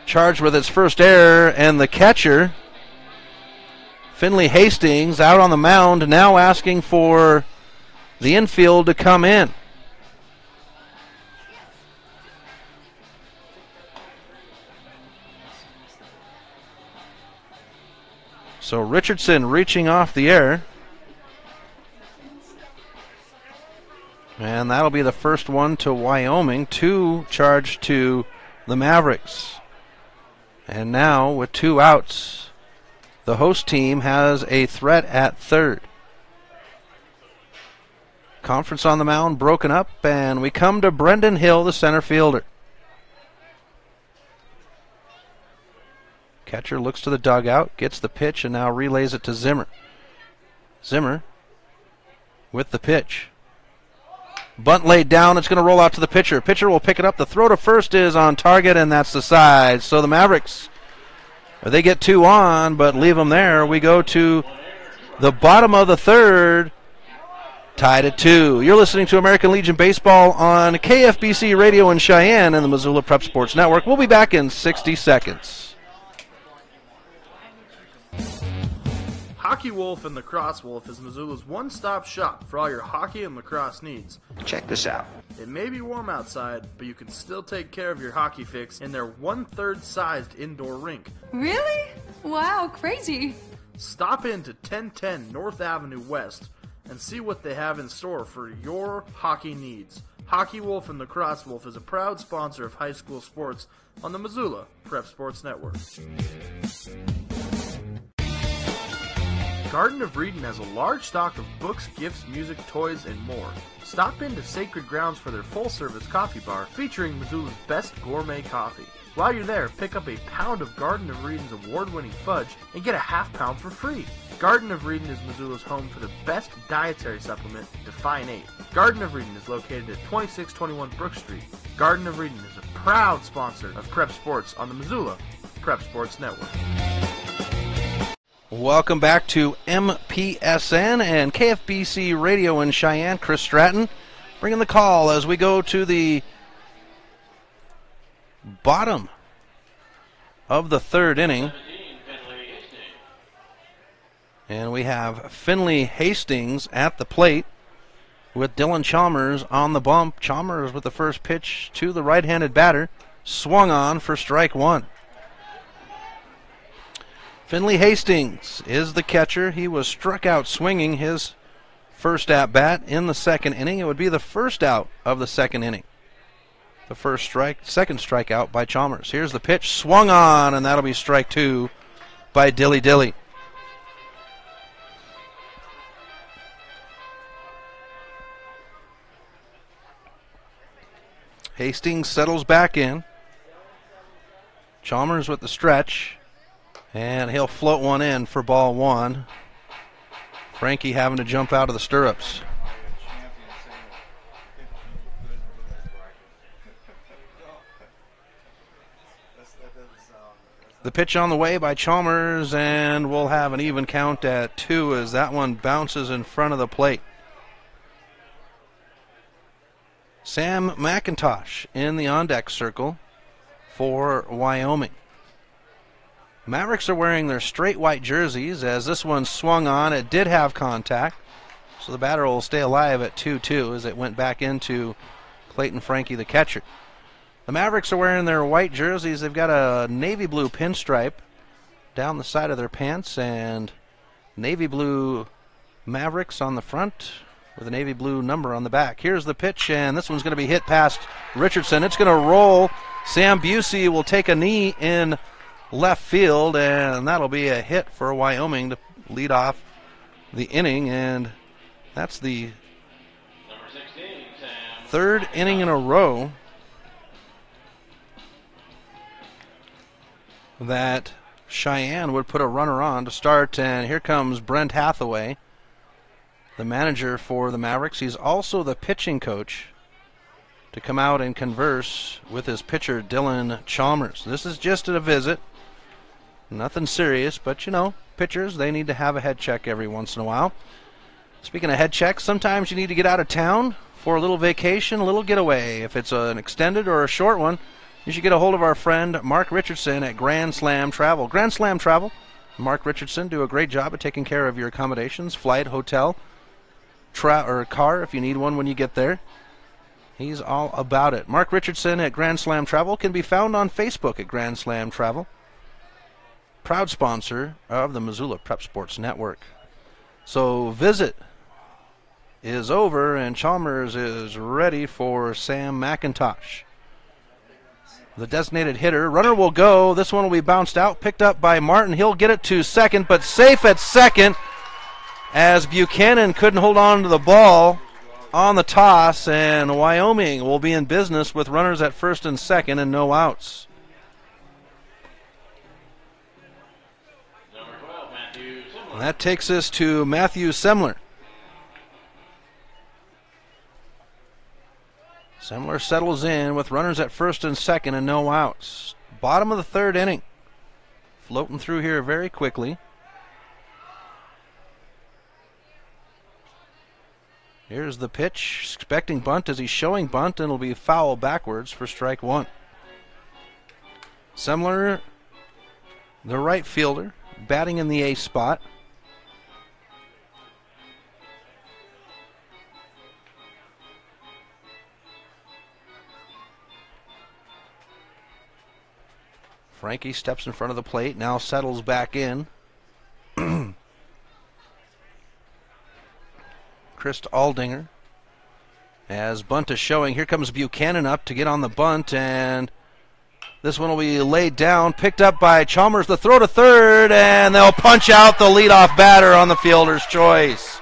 charged with its first error, and the catcher, Finley Hastings, out on the mound, now asking for the infield to come in. So Richardson reaching off the air. And that'll be the first one to Wyoming. 2 charged to the Mavericks. And now with 2 outs, the host team has a threat at third. Conference on the mound broken up, and we come to Brendan Hill, the center fielder. Catcher looks to the dugout, gets the pitch, and now relays it to Zimmer. Zimmer with the pitch. Bunt laid down. It's going to roll out to the pitcher. Pitcher will pick it up. The throw to first is on target, and that's the side. So the Mavericks, they get 2 on, but leave them there. We go to the bottom of the third, tied at 2. You're listening to American Legion Baseball on KFBC Radio in Cheyenne and the Missoula Prep Sports Network. We'll be back in 60 seconds. Hockey Wolf and Lacrosse Wolf is Missoula's one-stop shop for all your hockey and lacrosse needs. Check this out. It may be warm outside, but you can still take care of your hockey fix in their 1/3 sized indoor rink. Really? Wow, crazy. Stop in to 1010 North Avenue West and see what they have in store for your hockey needs. Hockey Wolf and Lacrosse Wolf is a proud sponsor of high school sports on the Missoula Prep Sports Network. Garden of Reading has a large stock of books, gifts, music, toys, and more. Stop into Sacred Grounds for their full-service coffee bar featuring Missoula's best gourmet coffee. While you're there, pick up a pound of Garden of Reading's award-winning fudge and get a half pound for free. Garden of Reading is Missoula's home for the best dietary supplement, Define 8. Garden of Reading is located at 2621 Brook Street. Garden of Reading is a proud sponsor of Prep Sports on the Missoula Prep Sports Network. Welcome back to MPSN and KFBC Radio in Cheyenne. Chris Stratton bringing the call as we go to the bottom of the third inning. And we have Finley Hastings at the plate with Dylan Chalmers on the bump. Chalmers with the first pitch to the right-handed batter. Swung on for strike 1. Finley Hastings is the catcher. He was struck out swinging his first at-bat in the second inning. It would be the first out of the second inning. The second strikeout by Chalmers. Here's the pitch, swung on, and that'll be strike 2 by Dilly Dilly. Hastings settles back in. Chalmers with the stretch. And he'll float one in for ball 1. Frankie having to jump out of the stirrups. The pitch on the way by Chalmers, and we'll have an even count at 2 as that one bounces in front of the plate. Sam McIntosh in the on-deck circle for Wyoming. Mavericks are wearing their straight white jerseys as this one swung on. It did have contact, so the batter will stay alive at 2-2 as it went back into Clayton Frankie, the catcher. The Mavericks are wearing their white jerseys. They've got a navy blue pinstripe down the side of their pants and navy blue Mavericks on the front with a navy blue number on the back. Here's the pitch, and this one's going to be hit past Richardson. It's going to roll. Sam Busey will take a knee in left field, and that'll be a hit for Wyoming to lead off the inning, and that's the third inning in a row that Cheyenne would put a runner on to start, and here comes Brent Hathaway, the manager for the Mavericks. He's also the pitching coach, to come out and converse with his pitcher, Dylan Chalmers. This is just a visit. Nothing serious, but you know, pitchers, they need to have a head check every once in a while. Speaking of head checks, sometimes you need to get out of town for a little vacation, a little getaway. If it's an extended or a short one, you should get a hold of our friend Mark Richardson at Grand Slam Travel. Grand Slam Travel, Mark Richardson do a great job of taking care of your accommodations, flight, hotel, or car if you need one when you get there. He's all about it. Mark Richardson at Grand Slam Travel can be found on Facebook at Grand Slam Travel. Proud sponsor of the Missoula Prep Sports Network. So visit is over, and Chalmers is ready for Sam McIntosh. The designated hitter. Runner will go. This one will be bounced out, picked up by Martin. He'll get it to second, but safe at second as Buchanan couldn't hold on to the ball. on the toss, and Wyoming will be in business with runners at first and second and no outs. Number 12, Matthew Simler. And that takes us to Matthew Semler. Semler settles in with runners at first and second and no outs. Bottom of the third inning. Floating through here very quickly. Here's the pitch. Expecting bunt as he's showing bunt, and it'll be foul backwards for strike one. Semler, the right fielder, batting in the A spot. Frankie steps in front of the plate, now settles back in. Chris Aldinger, as bunt is showing. Here comes Buchanan up to get on the bunt, and this one will be laid down, picked up by Chalmers. The throw to third, and they'll punch out the leadoff batter on the fielder's choice.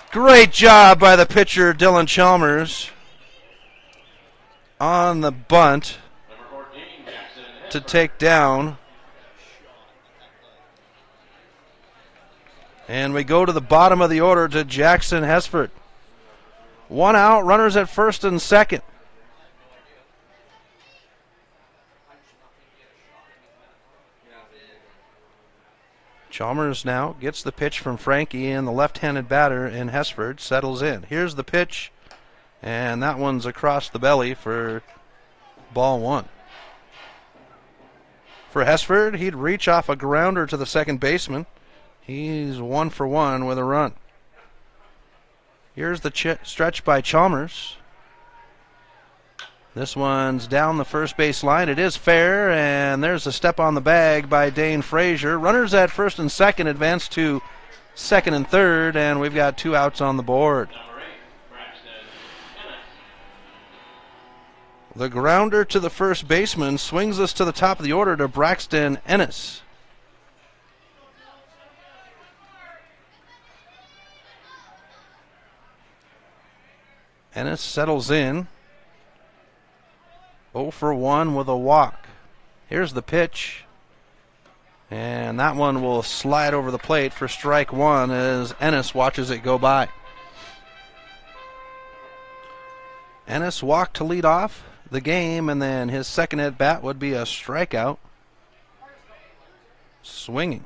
Great job by the pitcher, Dylan Chalmers, on the bunt to take down. And we go to the bottom of the order to Jackson Hesford. One out, runners at first and second. Chalmers now gets the pitch from Frankie, and the left-handed batter in Hesford settles in. Here's the pitch, and that one's across the belly for ball one. For Hesford, he'd reach off a grounder to the second baseman. He's 1 for 1 with a run. Here's the stretch by Chalmers. This one's down the first base line. It is fair, and there's a step on the bag by Dane Frazier. Runners at first and second advance to second and third, and we've got 2 outs on the board. The grounder to the first baseman swings us to the top of the order to Braxton Ennis. Ennis settles in. 0 for 1 with a walk. Here's the pitch. And that one will slide over the plate for strike one as Ennis watches it go by. Ennis walked to lead off the game, and then his second at bat would be a strikeout. Swinging.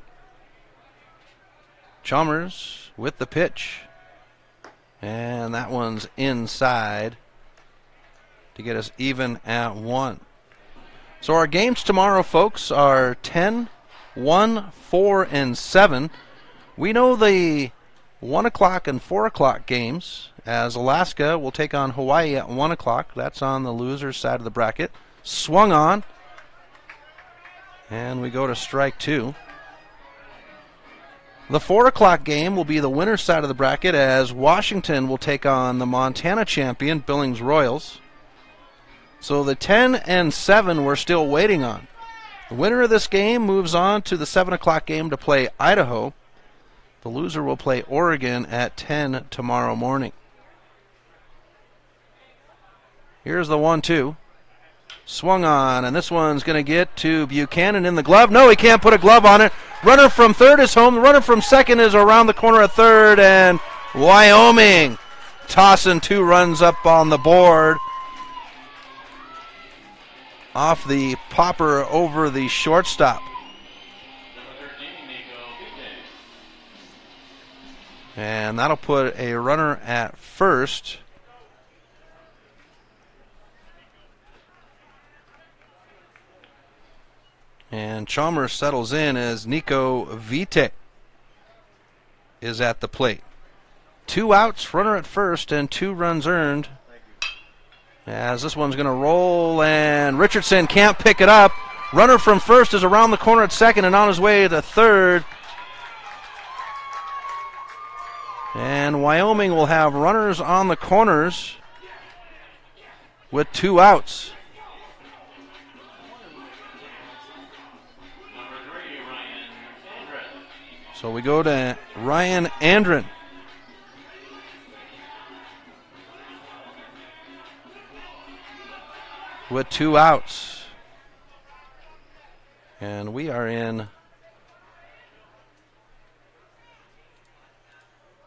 Chalmers with the pitch. And that one's inside to get us even at 1. So our games tomorrow, folks, are 10, 1, 4, and 7. We know the 1 o'clock and 4 o'clock games, as Alaska will take on Hawaii at 1 o'clock. That's on the loser's side of the bracket. Swung on. And we go to strike 2. The 4 o'clock game will be the winner's side of the bracket, as Washington will take on the Montana champion, Billings Royals. So the 10 and 7 we're still waiting on. The winner of this game moves on to the 7 o'clock game to play Idaho. The loser will play Oregon at 10 tomorrow morning. Here's the 1-2. Swung on, and this one's going to get to Buchanan in the glove. No, he can't put a glove on it. Runner from third is home. The runner from second is around the corner at third, and Wyoming tossing 2 runs up on the board off the popper over the shortstop. And that'll put a runner at first. And Chalmers settles in as Nico Vite is at the plate. 2 outs, runner at first, and 2 runs earned. As this one's going to roll, and Richardson can't pick it up. Runner from first is around the corner at second and on his way to third. And Wyoming will have runners on the corners with 2 outs. So we go to Ryan Andren. with 2 outs. And we are in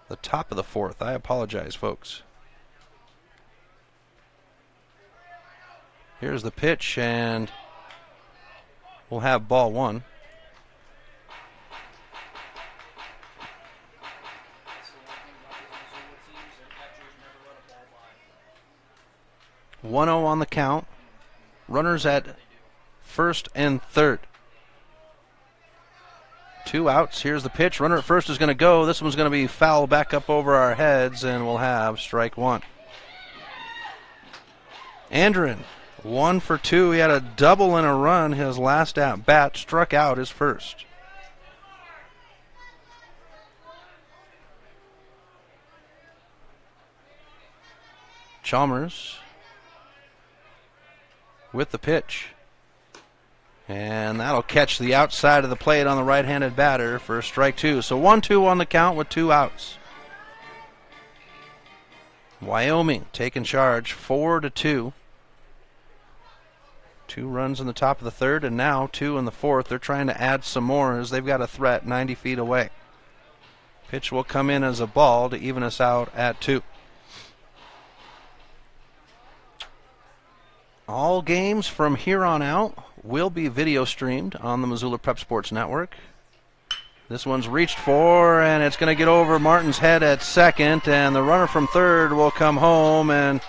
the top of the 4th. I apologize, folks. Here's the pitch, and we'll have ball 1. 1-0 on the count. Runners at first and third. 2 outs. Here's the pitch. Runner at first is going to go. This one's going to be foul back up over our heads, and we'll have strike 1. Andren, 1 for 2. He had a double and a run. His last at bat, struck out his first. Chalmers with the pitch. And that'll catch the outside of the plate on the right-handed batter for strike 2. So 1-2 on the count with 2 outs. Wyoming taking charge 4-2. 2 runs in the top of the 3rd, and now 2 in the 4th. They're trying to add some more as they've got a threat 90 feet away. Pitch will come in as a ball to even us out at 2. All games from here on out will be video streamed on the Missoula Prep Sports Network. This one's reached for, and it's going to get over Martin's head at second, and the runner from third will come home, and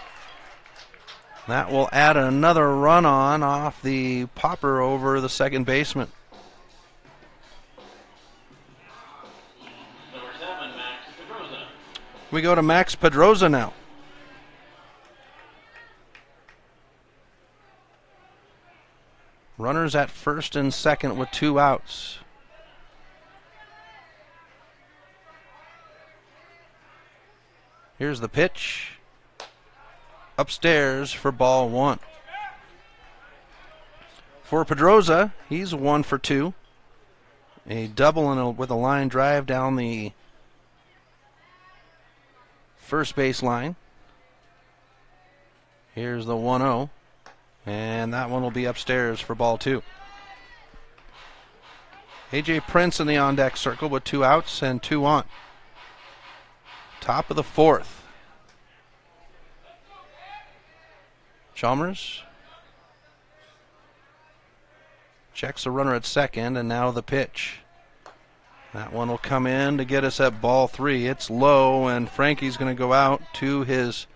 that will add another run on off the popper over the second baseman. Number 7, Max Pedroza. We go to Max Pedroza now. Runners at first and second with 2 outs. Here's the pitch. Upstairs for ball 1. For Pedroza, he's 1 for 2. A double and with a line drive down the first base line. Here's the 1-0. And that one will be upstairs for ball 2. A.J. Prince in the on-deck circle with 2 outs and 2 on. Top of the 4th. Chalmers checks a runner at second, and now the pitch. That one will come in to get us at ball 3. It's low, and Frankie's going to go out to his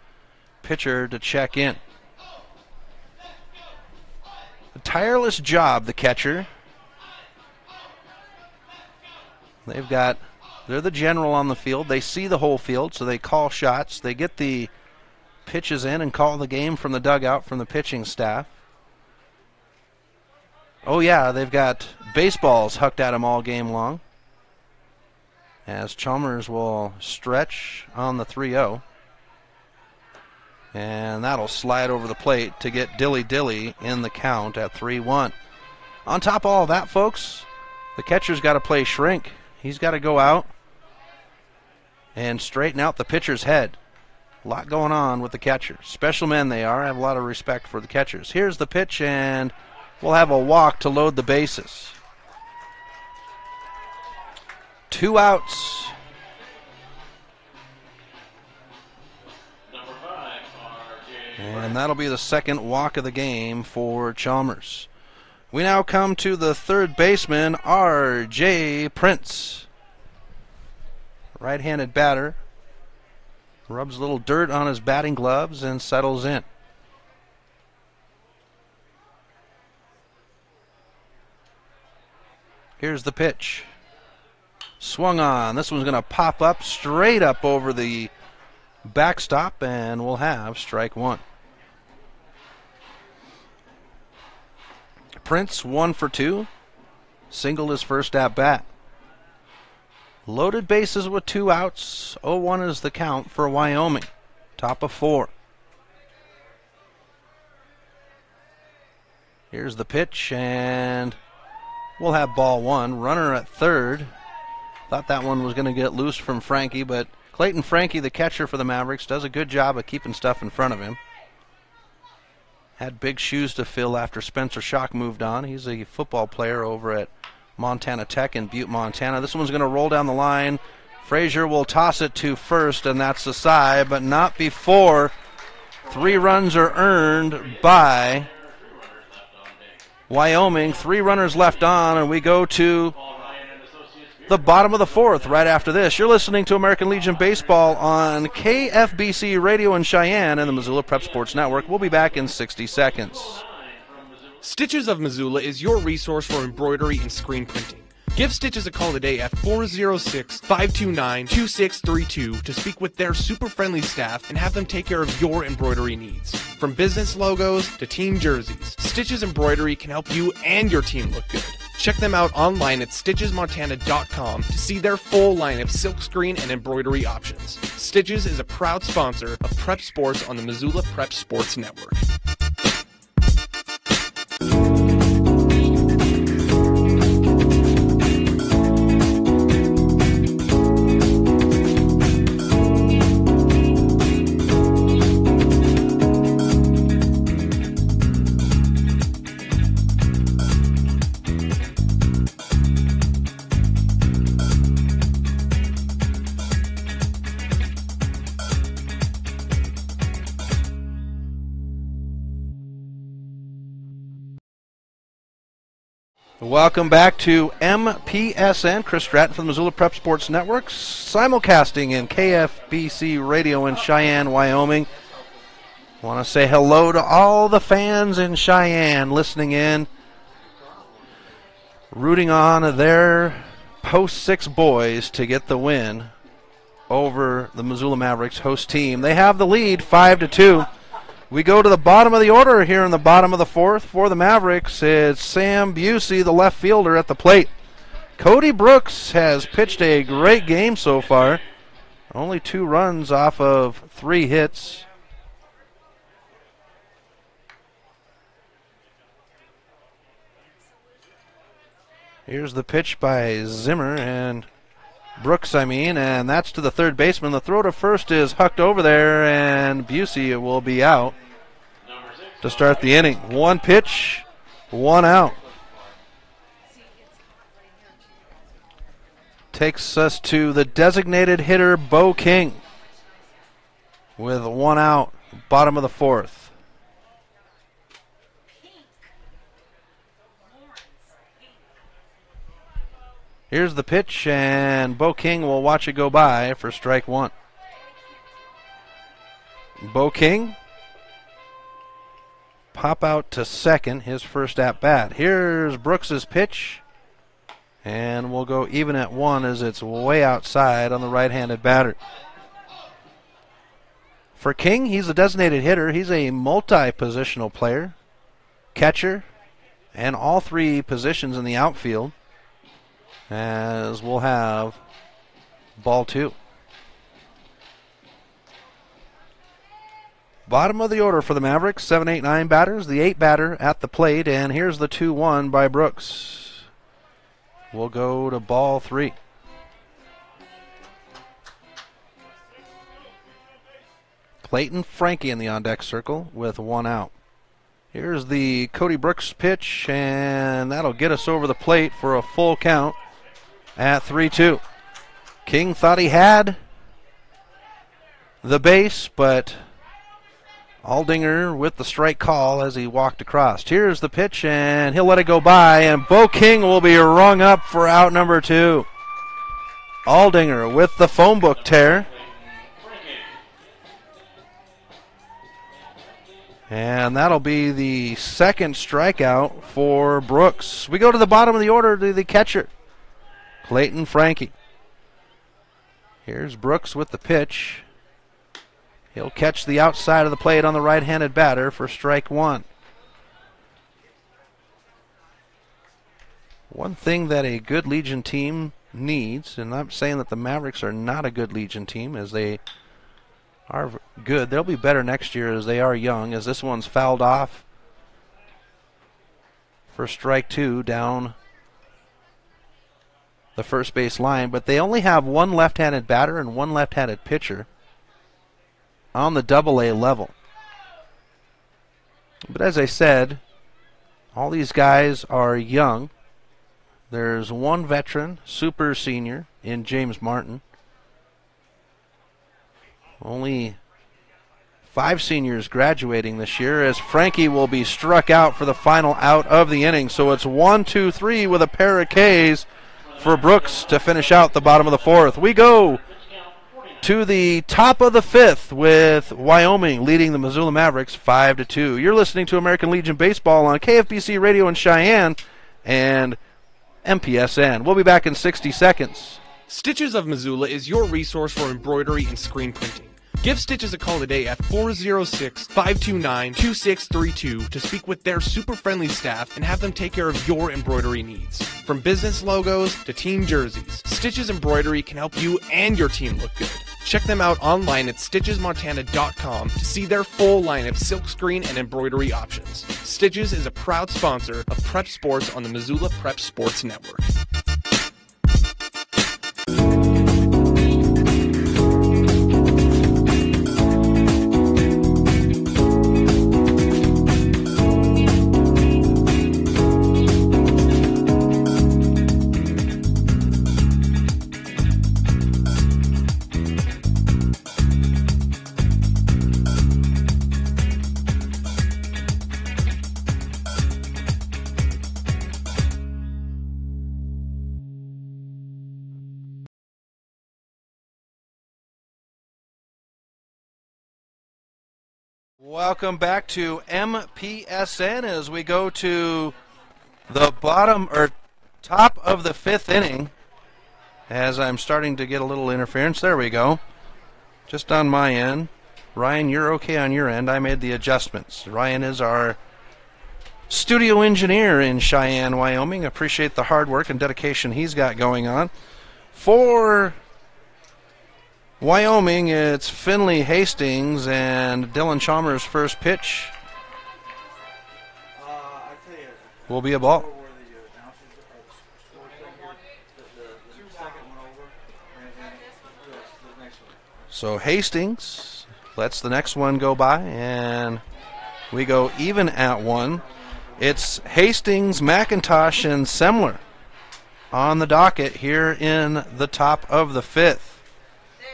pitcher to check in. A tireless job, the catcher. They're the general on the field. They see the whole field, so they call shots. They get the pitches in and call the game from the dugout from the pitching staff. Oh yeah, they've got baseballs hucked at them all game long. As Chalmers will stretch on the 3-0. And that'll slide over the plate to get dilly-dilly in the count at 3-1. On top of all that, folks, the catcher's got to play shrink. He's got to go out and straighten out the pitcher's head. A lot going on with the catcher. Special men they are. I have a lot of respect for the catchers. Here's the pitch, and we'll have a walk to load the bases. 2 outs. And that'll be the second walk of the game for Chalmers. We now come to the third baseman, R.J. Prince. Right-handed batter. Rubs a little dirt on his batting gloves and settles in. Here's the pitch. Swung on. This one's going to pop up straight up over the backstop, and we'll have strike 1. Prince 1 for 2. Singled his first at bat. Loaded bases with 2 outs. 0-1 is the count for Wyoming. Top of 4. Here's the pitch, and we'll have ball 1. Runner at third. Thought that one was going to get loose from Frankie, but Clayton Frankie, the catcher for the Mavericks, does a good job of keeping stuff in front of him. had big shoes to fill after Spencer Schock moved on. He's a football player over at Montana Tech in Butte, Montana. This one's going to roll down the line. Frazier will toss it to first, and that's the side, but not before 3 runs are earned by Wyoming. 3 runners left on, and we go to the bottom of the 4th right after this. You're listening to American Legion Baseball on KFBC Radio in Cheyenne and the Missoula Prep Sports Network. We'll be back in 60 seconds. Stitches of Missoula is your resource for embroidery and screen printing. Give Stitches a call today at 406-529-2632 to speak with their super friendly staff and have them take care of your embroidery needs. From business logos to team jerseys, Stitches Embroidery can help you and your team look good. Check them out online at stitchesmontana.com to see their full line of silkscreen and embroidery options. Stitches is a proud sponsor of Prep Sports on the Missoula Prep Sports Network. Welcome back to MPSN. Chris Stratton from the Missoula Prep Sports Network, simulcasting in KFBC Radio in Cheyenne, Wyoming. Want to say hello to all the fans in Cheyenne listening in, rooting on their Post 6 boys to get the win over the Missoula Mavericks host team. They have the lead 5-2. We go to the bottom of the order here in the bottom of the 4th. For the Mavericks, it's Sam Busey, the left fielder, at the plate. Cody Brooks has pitched a great game so far. Only 2 runs off of 3 hits. Here's the pitch by Zimmer and Brooks, and that's to the third baseman. The throw to first is hucked over there, and Busey will be out to start the inning. 1 pitch, 1 out. Takes us to the designated hitter, Bo King, with 1 out, bottom of the 4th. Here's the pitch, and Bo King will watch it go by for strike 1. Bo King pop out to second, his first at bat. Here's Brooks's pitch, and we'll go even at 1 as it's way outside on the right-handed batter. For King, he's a designated hitter. He's a multi-positional player, catcher, and all 3 positions in the outfield. As we'll have ball 2. Bottom of the order for the Mavericks, 7, 8, 9 batters. The 8 batter at the plate, and here's the 2-1 by Brooks. We'll go to ball 3. Clayton Frankie in the on-deck circle with 1 out. Here's the Cody Brooks pitch, and that'll get us over the plate for a full count at 3-2. King thought he had the base, but Aldinger with the strike call as he walked across. Here's the pitch, and he'll let it go by, and Bo King will be rung up for out number 2. Aldinger with the phone book tear. And that'll be the second strikeout for Brooks. We go to the bottom of the order to the catcher, Clayton Frankie. Here's Brooks with the pitch. He'll catch the outside of the plate on the right-handed batter for strike 1. One thing that a good Legion team needs, and I'm saying that the Mavericks are not a good Legion team, as they are good. They'll be better next year as they are young, as this one's fouled off for strike 2 down the first base line, but they only have 1 left-handed batter and 1 left-handed pitcher on the AA level. But as I said, all these guys are young. There's one veteran, super senior, in James Martin. Only 5 seniors graduating this year, as Frankie will be struck out for the final out of the inning. So it's 1-2-3 with a pair of Ks for Brooks to finish out the bottom of the 4th. We go to the top of the 5th with Wyoming leading the Missoula Mavericks 5-2. You're listening to American Legion Baseball on KFBC Radio in Cheyenne and MPSN. We'll be back in 60 seconds. Stitches of Missoula is your resource for embroidery and screen printing. Give Stitches a call today at 406-529-2632 to speak with their super friendly staff and have them take care of your embroidery needs. From business logos to team jerseys, Stitches Embroidery can help you and your team look good. Check them out online at stitchesmontana.com to see their full line of silkscreen and embroidery options. Stitches is a proud sponsor of Prep Sports on the Missoula Prep Sports Network. Welcome back to MPSN as we go to the top of the 5th inning. As I'm starting to get a little interference. There we go. Just on my end. Ryan, you're okay on your end. I made the adjustments. Ryan is our studio engineer in Cheyenne, Wyoming. Appreciate the hard work and dedication he's got going on. For Wyoming, it's Finley Hastings and Dylan Chalmers' first pitch will be a ball. So Hastings lets the next one go by, and we go even at 1. It's Hastings, McIntosh, and Semler on the docket here in the top of the 5th.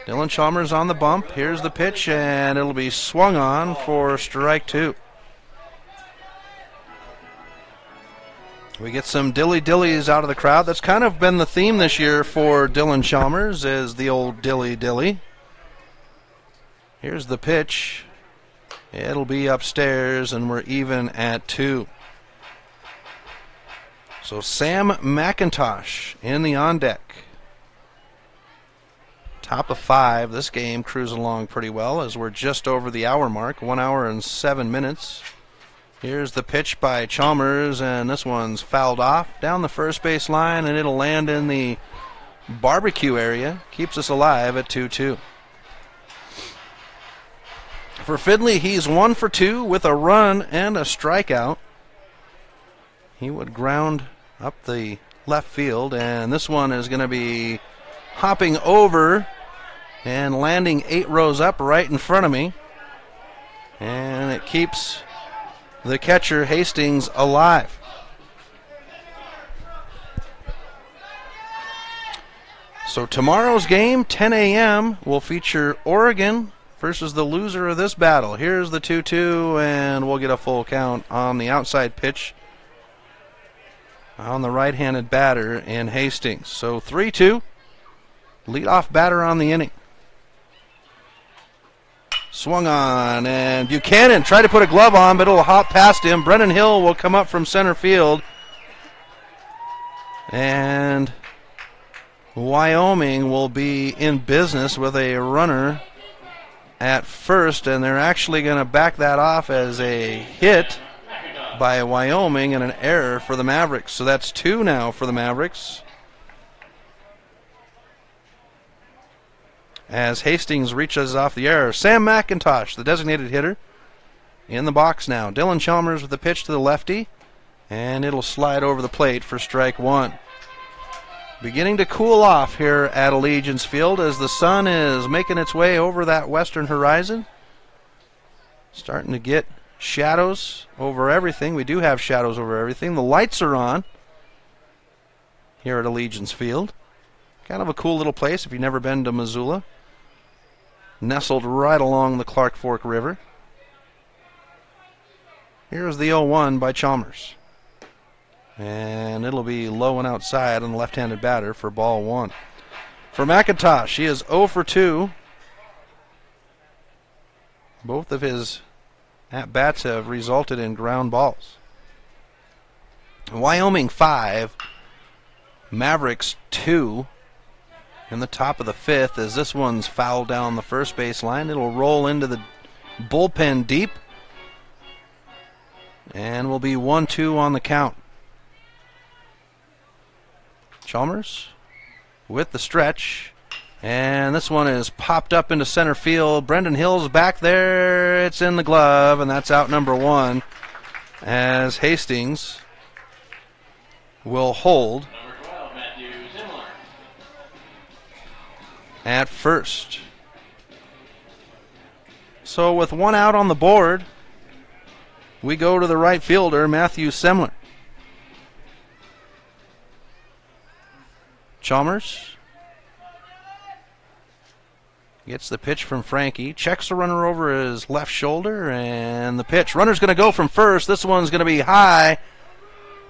Dylan Chalmers on the bump. Here's the pitch, and it'll be swung on for strike 2. We get some dilly-dillies out of the crowd. That's kind of been the theme this year for Dylan Chalmers, is the old dilly-dilly. Here's the pitch. It'll be upstairs, and we're even at 2. So Sam McIntosh in the on-deck. Top of 5. This game cruising along pretty well as we're just over the hour mark, 1 hour and 7 minutes. Here's the pitch by Chalmers, and this one's fouled off down the first base line, and it'll land in the barbecue area. Keeps us alive at 2-2. For Finley, he's 1 for 2 with a run and a strikeout. He would ground up the left field, and this one is going to be hopping over and landing 8 rows up right in front of me. And it keeps the catcher, Hastings, alive. So tomorrow's game, 10 a.m., will feature Oregon versus the loser of this battle. Here's the 2-2, and we'll get a full count on the outside pitch on the right-handed batter in Hastings. So 3-2. Leadoff batter on the inning. Swung on, and Buchanan tried to put a glove on, but it'll hop past him. Brennan Hill will come up from center field. And Wyoming will be in business with a runner at first, and they're actually going to back that off as a hit by Wyoming and an error for the Mavericks. So that's 2 now for the Mavericks, as Hastings reaches off the error. Sam McIntosh, the designated hitter, in the box now. Dylan Chalmers with the pitch to the lefty, and it'll slide over the plate for strike 1. Beginning to cool off here at Allegiance Field as the sun is making its way over that western horizon. Starting to get shadows over everything. We do have shadows over everything. The lights are on here at Allegiance Field. Kind of a cool little place if you've never been to Missoula. Nestled right along the Clark Fork River. Here's the 0-1 by Chalmers. And it'll be low and outside on the left-handed batter for ball 1. For McIntosh, he is 0 for 2. Both of his at-bats have resulted in ground balls. Wyoming 5, Mavericks 2. In the top of the 5th, as this one's fouled down the first base line. It'll roll into the bullpen deep. And will be 1-2 on the count. Chalmers with the stretch. And this one is popped up into center field. Brendan Hill's back there. It's in the glove, and that's out number 1. As Hastings will hold at first. So with 1 out on the board, we go to the right fielder, Matthew Semler. Chalmers gets the pitch from Frankie, checks the runner over his left shoulder, and the pitch. Runner's going to go from first. This one's going to be high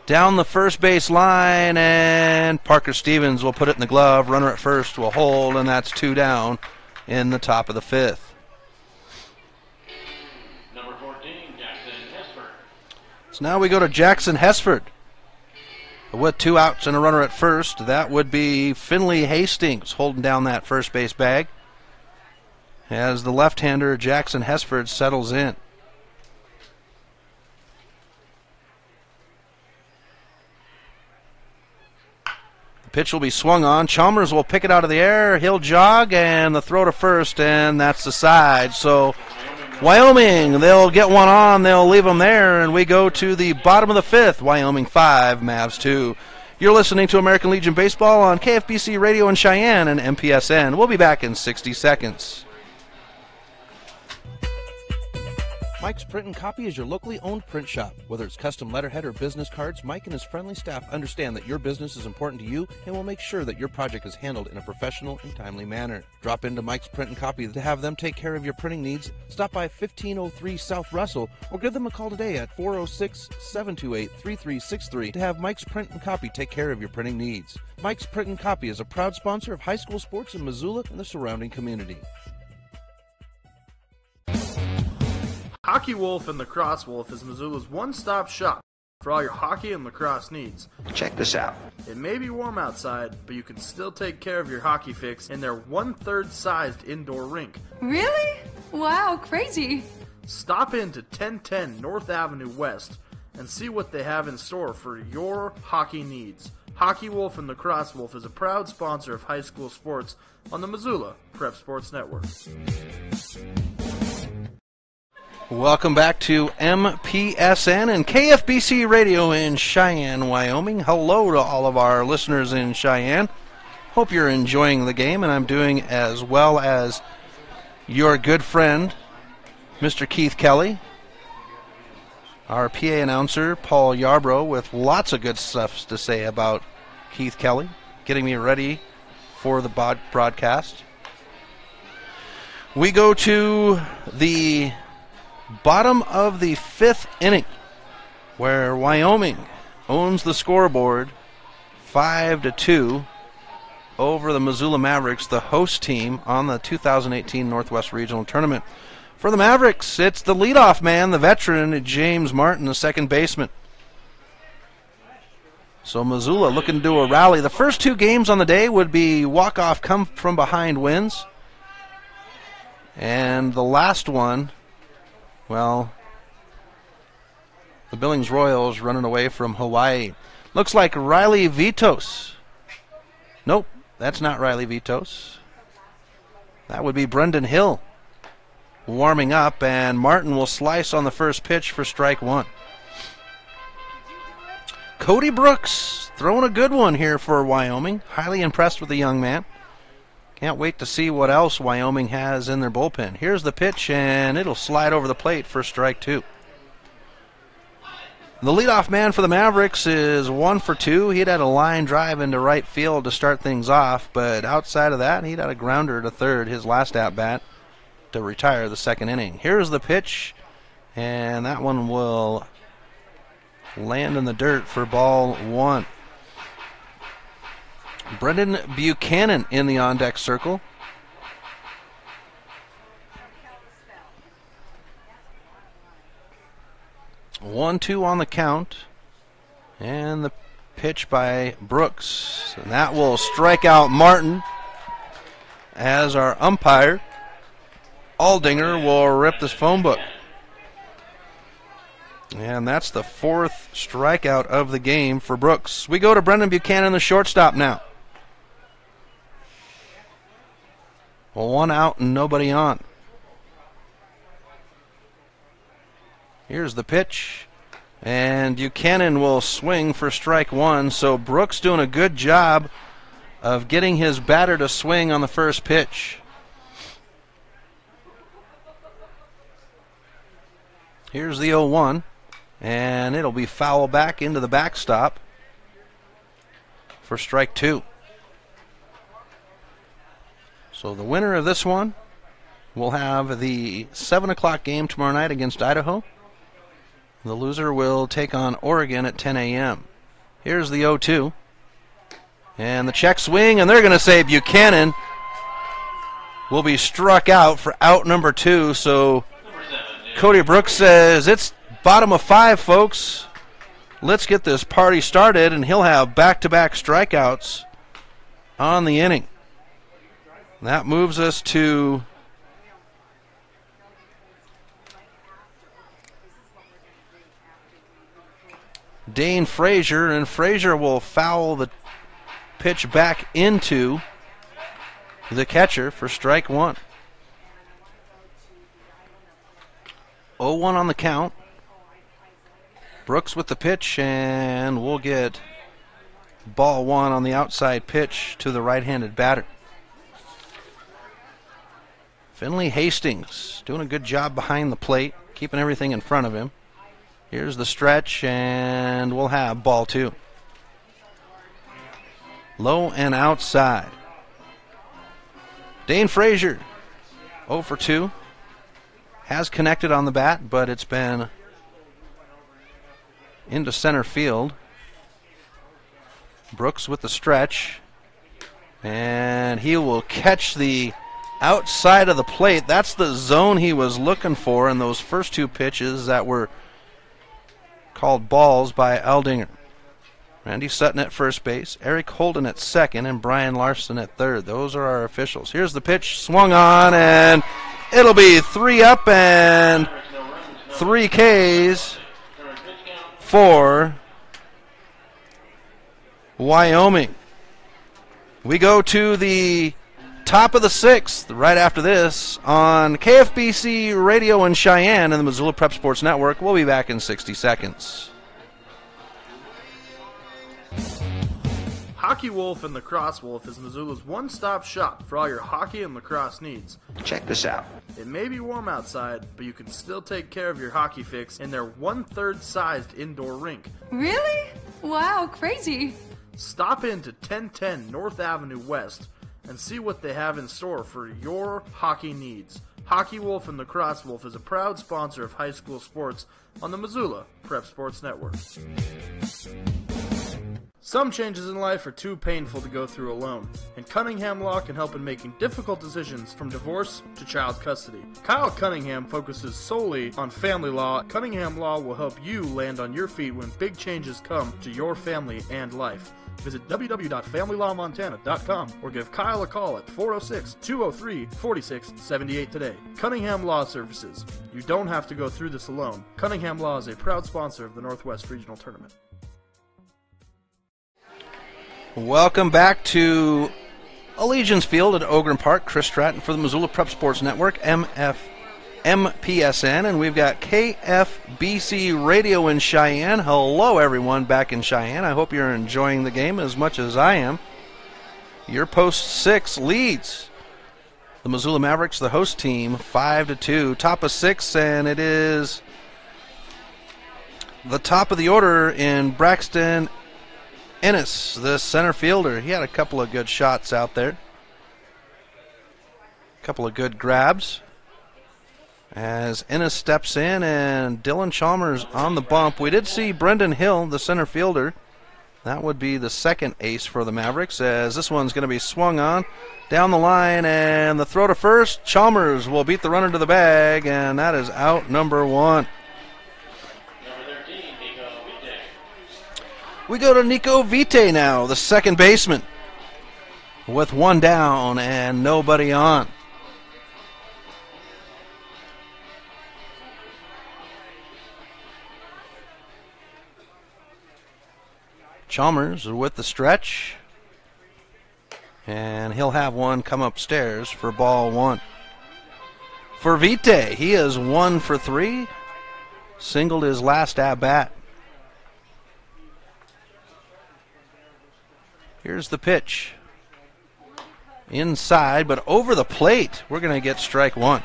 down the first base line, and Parker Stevens will put it in the glove. Runner at first will hold, and that's 2 down in the top of the 5th. Number 14, Jackson Hesford. So now we go to Jackson Hesford with 2 outs and a runner at first. That would be Finley Hastings holding down that first base bag as the left-hander Jackson Hesford settles in. Pitch will be swung on. Chalmers will pick it out of the air. He'll jog, and the throw to first, and that's the side. So Wyoming, they'll get one on. They'll leave them there, and we go to the bottom of the 5th. Wyoming 5, Mavs 2. You're listening to American Legion Baseball on KFBC Radio in Cheyenne and MPSN. We'll be back in 60 seconds. Mike's Print and Copy is your locally owned print shop. Whether it's custom letterhead or business cards, Mike and his friendly staff understand that your business is important to you and will make sure that your project is handled in a professional and timely manner. Drop into Mike's Print and Copy to have them take care of your printing needs. Stop by 1503 South Russell or give them a call today at 406-728-3363 to have Mike's Print and Copy take care of your printing needs. Mike's Print and Copy is a proud sponsor of high school sports in Missoula and the surrounding community. Hockey Wolf and Lacrosse Wolf is Missoula's one-stop shop for all your hockey and lacrosse needs. Check this out. It may be warm outside, but you can still take care of your hockey fix in their 1/3 sized indoor rink. Really? Wow, crazy. Stop in to 1010 North Avenue West and see what they have in store for your hockey needs. Hockey Wolf and Lacrosse Wolf is a proud sponsor of high school sports on the Missoula Prep Sports Network. Welcome back to MPSN and KFBC Radio in Cheyenne, Wyoming. Hello to all of our listeners in Cheyenne. Hope you're enjoying the game, and I'm doing as well as your good friend, Mr. Keith Kelly. Our PA announcer, Paul Yarbrough, with lots of good stuff to say about Keith Kelly, getting me ready for the broadcast. We go to the bottom of the 5th inning, where Wyoming owns the scoreboard 5-2 over the Missoula Mavericks, the host team on the 2018 Northwest Regional Tournament. For the Mavericks, it's the leadoff man, the veteran, James Martin, the second baseman. So Missoula looking to do a rally. The first 2 games on the day would be walk-off come-from-behind wins. And the last one, well, the Billings Royals running away from Hawaii. Looks like Riley Vitos. Nope, that's not Riley Vitos. That would be Brendan Hill warming up, and Martin will slice on the first pitch for strike 1. Cody Brooks throwing a good one here for Wyoming. Highly impressed with the young man. Can't wait to see what else Wyoming has in their bullpen. Here's the pitch, and it'll slide over the plate for strike 2. The leadoff man for the Mavericks is 1 for 2. He'd had a line drive into right field to start things off, but outside of that, he'd had a grounder to third his last at-bat to retire the second inning. Here's the pitch, and that one will land in the dirt for ball 1. Brendan Buchanan in the on-deck circle. One, 2 on the count. And the pitch by Brooks. And that will strike out Martin as our umpire, Aldinger, will rip this phone book. And that's the 4th strikeout of the game for Brooks. We go to Brendan Buchanan, the shortstop now. 1 out and nobody on. Here's the pitch, and Buchanan will swing for strike 1. So Brooks doing a good job of getting his batter to swing on the first pitch. Here's the 0-1, and it'll be foul back into the backstop for strike 2. So the winner of this one will have the 7 o'clock game tomorrow night against Idaho. The loser will take on Oregon at 10 a.m. Here's the 0-2. And the check swing, and they're going to say Buchanan will be struck out for out number 2. So Cody Brooks says, it's bottom of 5, folks. Let's get this party started, and he'll have back-to-back strikeouts on the inning. That moves us to Dane Frazier, and Frazier will foul the pitch back into the catcher for strike 1. 0-1 on the count. Brooks with the pitch, and we'll get ball 1 on the outside pitch to the right-handed batter. Finley Hastings doing a good job behind the plate, keeping everything in front of him. Here's the stretch, and we'll have ball 2. Low and outside. Dane Frazier, 0 for 2. Has connected on the bat, but it's been into center field. Brooks with the stretch, and he will catch the outside of the plate. That's the zone he was looking for in those first 2 pitches that were called balls by Aldinger. Randy Sutton at first base, Eric Holden at second, and Brian Larson at third. Those are our officials. Here's the pitch, swung on, and it'll be 3 up and 3 Ks for Wyoming. We go to the top of the 6th right after this on KFBC Radio in Cheyenne and the Missoula Prep Sports Network. We'll be back in 60 seconds. Hockey Wolf and Lacrosse Wolf is Missoula's one-stop shop for all your hockey and lacrosse needs. Check this out. It may be warm outside, but you can still take care of your hockey fix in their 1/3 sized indoor rink. Really? Wow, crazy. Stop in to 1010 North Avenue West and see what they have in store for your hockey needs. Hockey Wolf and Lacrosse Wolf is a proud sponsor of high school sports on the Missoula Prep Sports Network. Some changes in life are too painful to go through alone, and Cunningham Law can help in making difficult decisions from divorce to child custody. Kyle Cunningham focuses solely on family law. Cunningham Law will help you land on your feet when big changes come to your family and life. Visit www.familylawmontana.com or give Kyle a call at 406-203-4678 today. Cunningham Law Services. You don't have to go through this alone. Cunningham Law is a proud sponsor of the Northwest Regional Tournament. Welcome back to Allegiance Field at Ogren Park. Chris Stratton for the Missoula Prep Sports Network, MPSN, and we've got KFBC Radio in Cheyenne. Hello, everyone, back in Cheyenne. I hope you're enjoying the game as much as I am. Your post 6 leads the Missoula Mavericks, the host team, 5-2. Top of 6, and it is the top of the order in Braxton Ennis, the center fielder. He had a couple of good shots out there. A couple of good grabs. As Ennis steps in and Dylan Chalmers on the bump. We did see Brendan Hill, the center fielder. That would be the second ace for the Mavericks, as this one's going to be swung on down the line, and the throw to first. Chalmers will beat the runner to the bag, and that is out number one. We go to Nico Vite now, the second baseman, with one down and nobody on. Chalmers with the stretch, and he'll have one come upstairs for ball one. For Vite, he is 1 for 3, singled his last at bat. Here's the pitch. Inside, but over the plate. We're going to get strike one.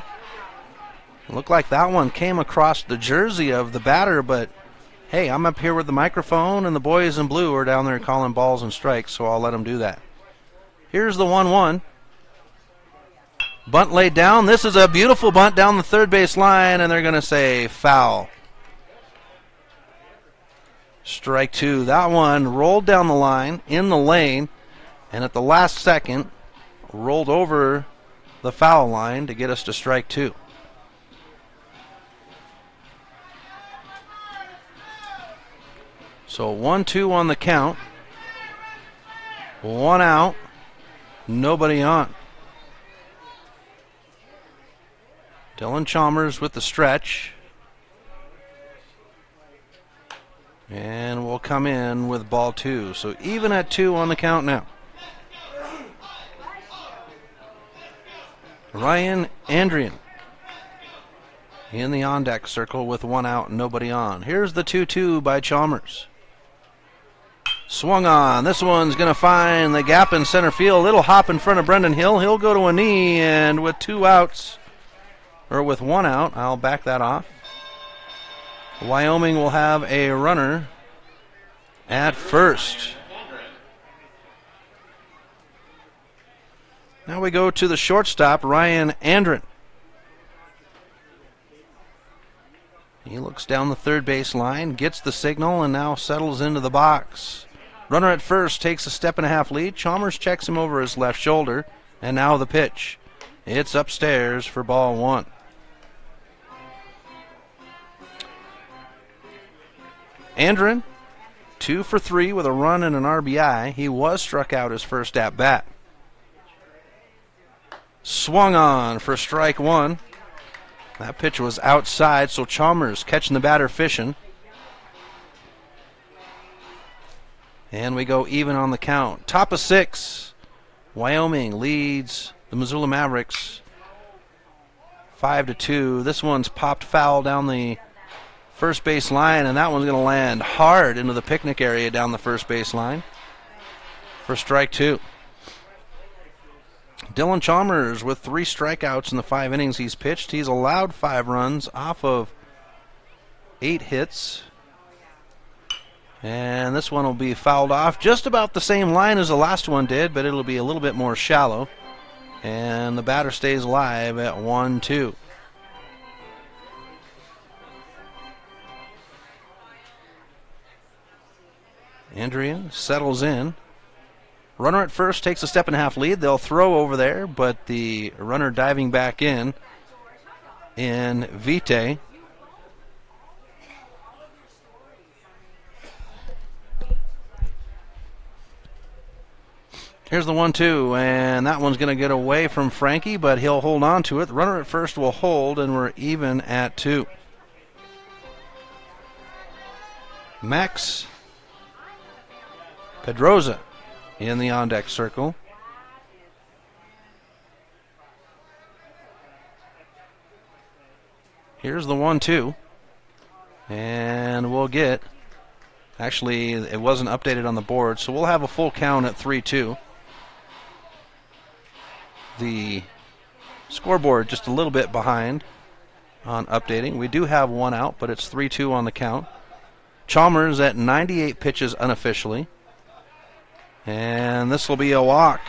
Looked like that one came across the jersey of the batter, but hey, I'm up here with the microphone, and the boys in blue are down there calling balls and strikes, so I'll let them do that. Here's the 1-1. Bunt laid down. This is a beautiful bunt down the third base line, and they're going to say foul. Strike two. That one rolled down the line in the lane, and at the last second rolled over the foul line to get us to strike two. So 1-2 on the count. One out. Nobody on. Dylan Chalmers with the stretch. And we'll come in with ball two. So even at 2 on the count now. Ryan Andrian in the on-deck circle with one out and nobody on. Here's the 2-2 by Chalmers. Swung on. This one's going to find the gap in center field. It'll hop in front of Brendan Hill. He'll go to a knee, and with 2 outs, or with 1 out, I'll back that off. Wyoming will have a runner at first. Now we go to the shortstop, Ryan Andren. He looks down the third base line, gets the signal, and now settles into the box. Runner at first takes a 1.5 lead. Chalmers checks him over his left shoulder, and now the pitch. It's upstairs for ball one. Andren, 2 for 3 with a run and an RBI. He was struck out his first at bat. Swung on for strike one. That pitch was outside, so Chalmers catching the batter fishing. And we go even on the count. Top of 6. Wyoming leads the Missoula Mavericks 5-2. This one's popped foul down the first base line, and that one's going to land hard into the picnic area down the first base line for strike 2. Dylan Chalmers with 3 strikeouts in the 5 innings he's pitched. He's allowed 5 runs off of 8 hits. And this one will be fouled off just about the same line as the last one did, but it'll be a little bit more shallow. And the batter stays alive at 1-2. Andrian settles in. Runner at first takes a 1.5 lead. They'll throw over there, but the runner diving back in Vite. Here's the 1-2, and that one's going to get away from Frankie, but he'll hold on to it. The runner at first will hold, and we're even at 2. Max Pedroza in the on-deck circle. Here's the 1-2, and we'll get, actually it wasn't updated on the board, so we'll have a full count at 3-2. The scoreboard just a little bit behind on updating. We do have 1 out, but it's 3-2 on the count. Chalmers at 98 pitches unofficially. And this will be a walk.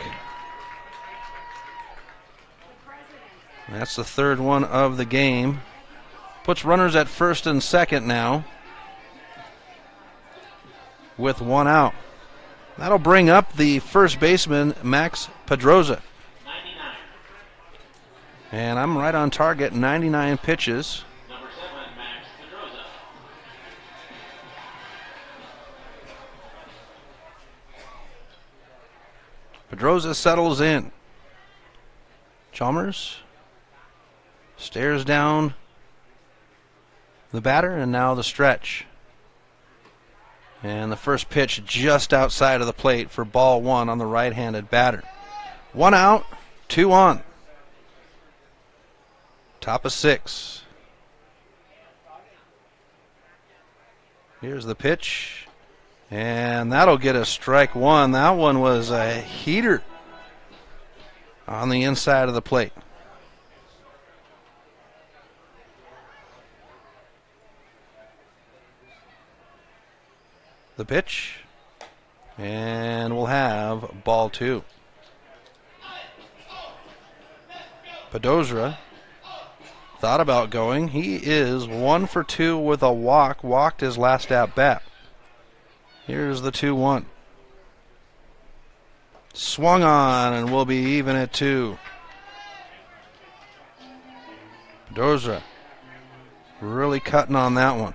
That's the third one of the game. Puts runners at first and second now with one out. That'll bring up the first baseman, Max Pedroza. 99. And I'm right on target, 99 pitches. Number 7, Max Pedroza. Pedroza settles in. Chalmers stares down the batter, and now the stretch. And the first pitch just outside of the plate for ball one on the right-handed batter. One out, two on. Top of six. Here's the pitch. And that'll get a strike one. That one was a heater on the inside of the plate. The pitch, and we'll have ball two. Pedroza thought about going. He is 1 for 2 with a walk. Walked his last at bat. Here's the 2-1. Swung on, and we'll be even at 2. Pedroza really cutting on that one.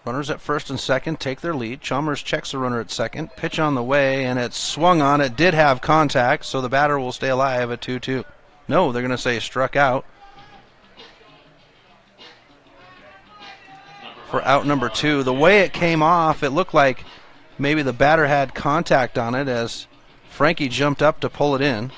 Runners at first and second take their lead. Chalmers checks the runner at second. Pitch on the way, and it's swung on. It did have contact, so the batter will stay alive at 2-2. No, they're going to say struck out. For out number 2. The way it came off, it looked like maybe the batter had contact on it as Frankie jumped up to pull it in.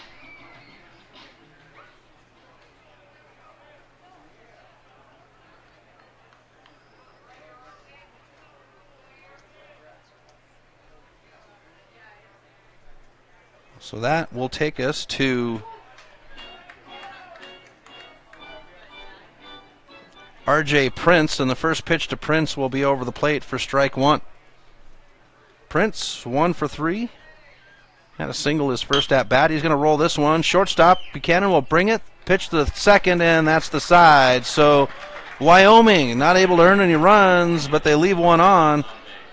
So that will take us to R.J. Prince, and the first pitch to Prince will be over the plate for strike one. Prince, 1 for 3. Had a single his first at bat. He's going to roll this one. Shortstop, Buchanan will bring it. Pitch to the second, and that's the side. So Wyoming not able to earn any runs, but they leave one on.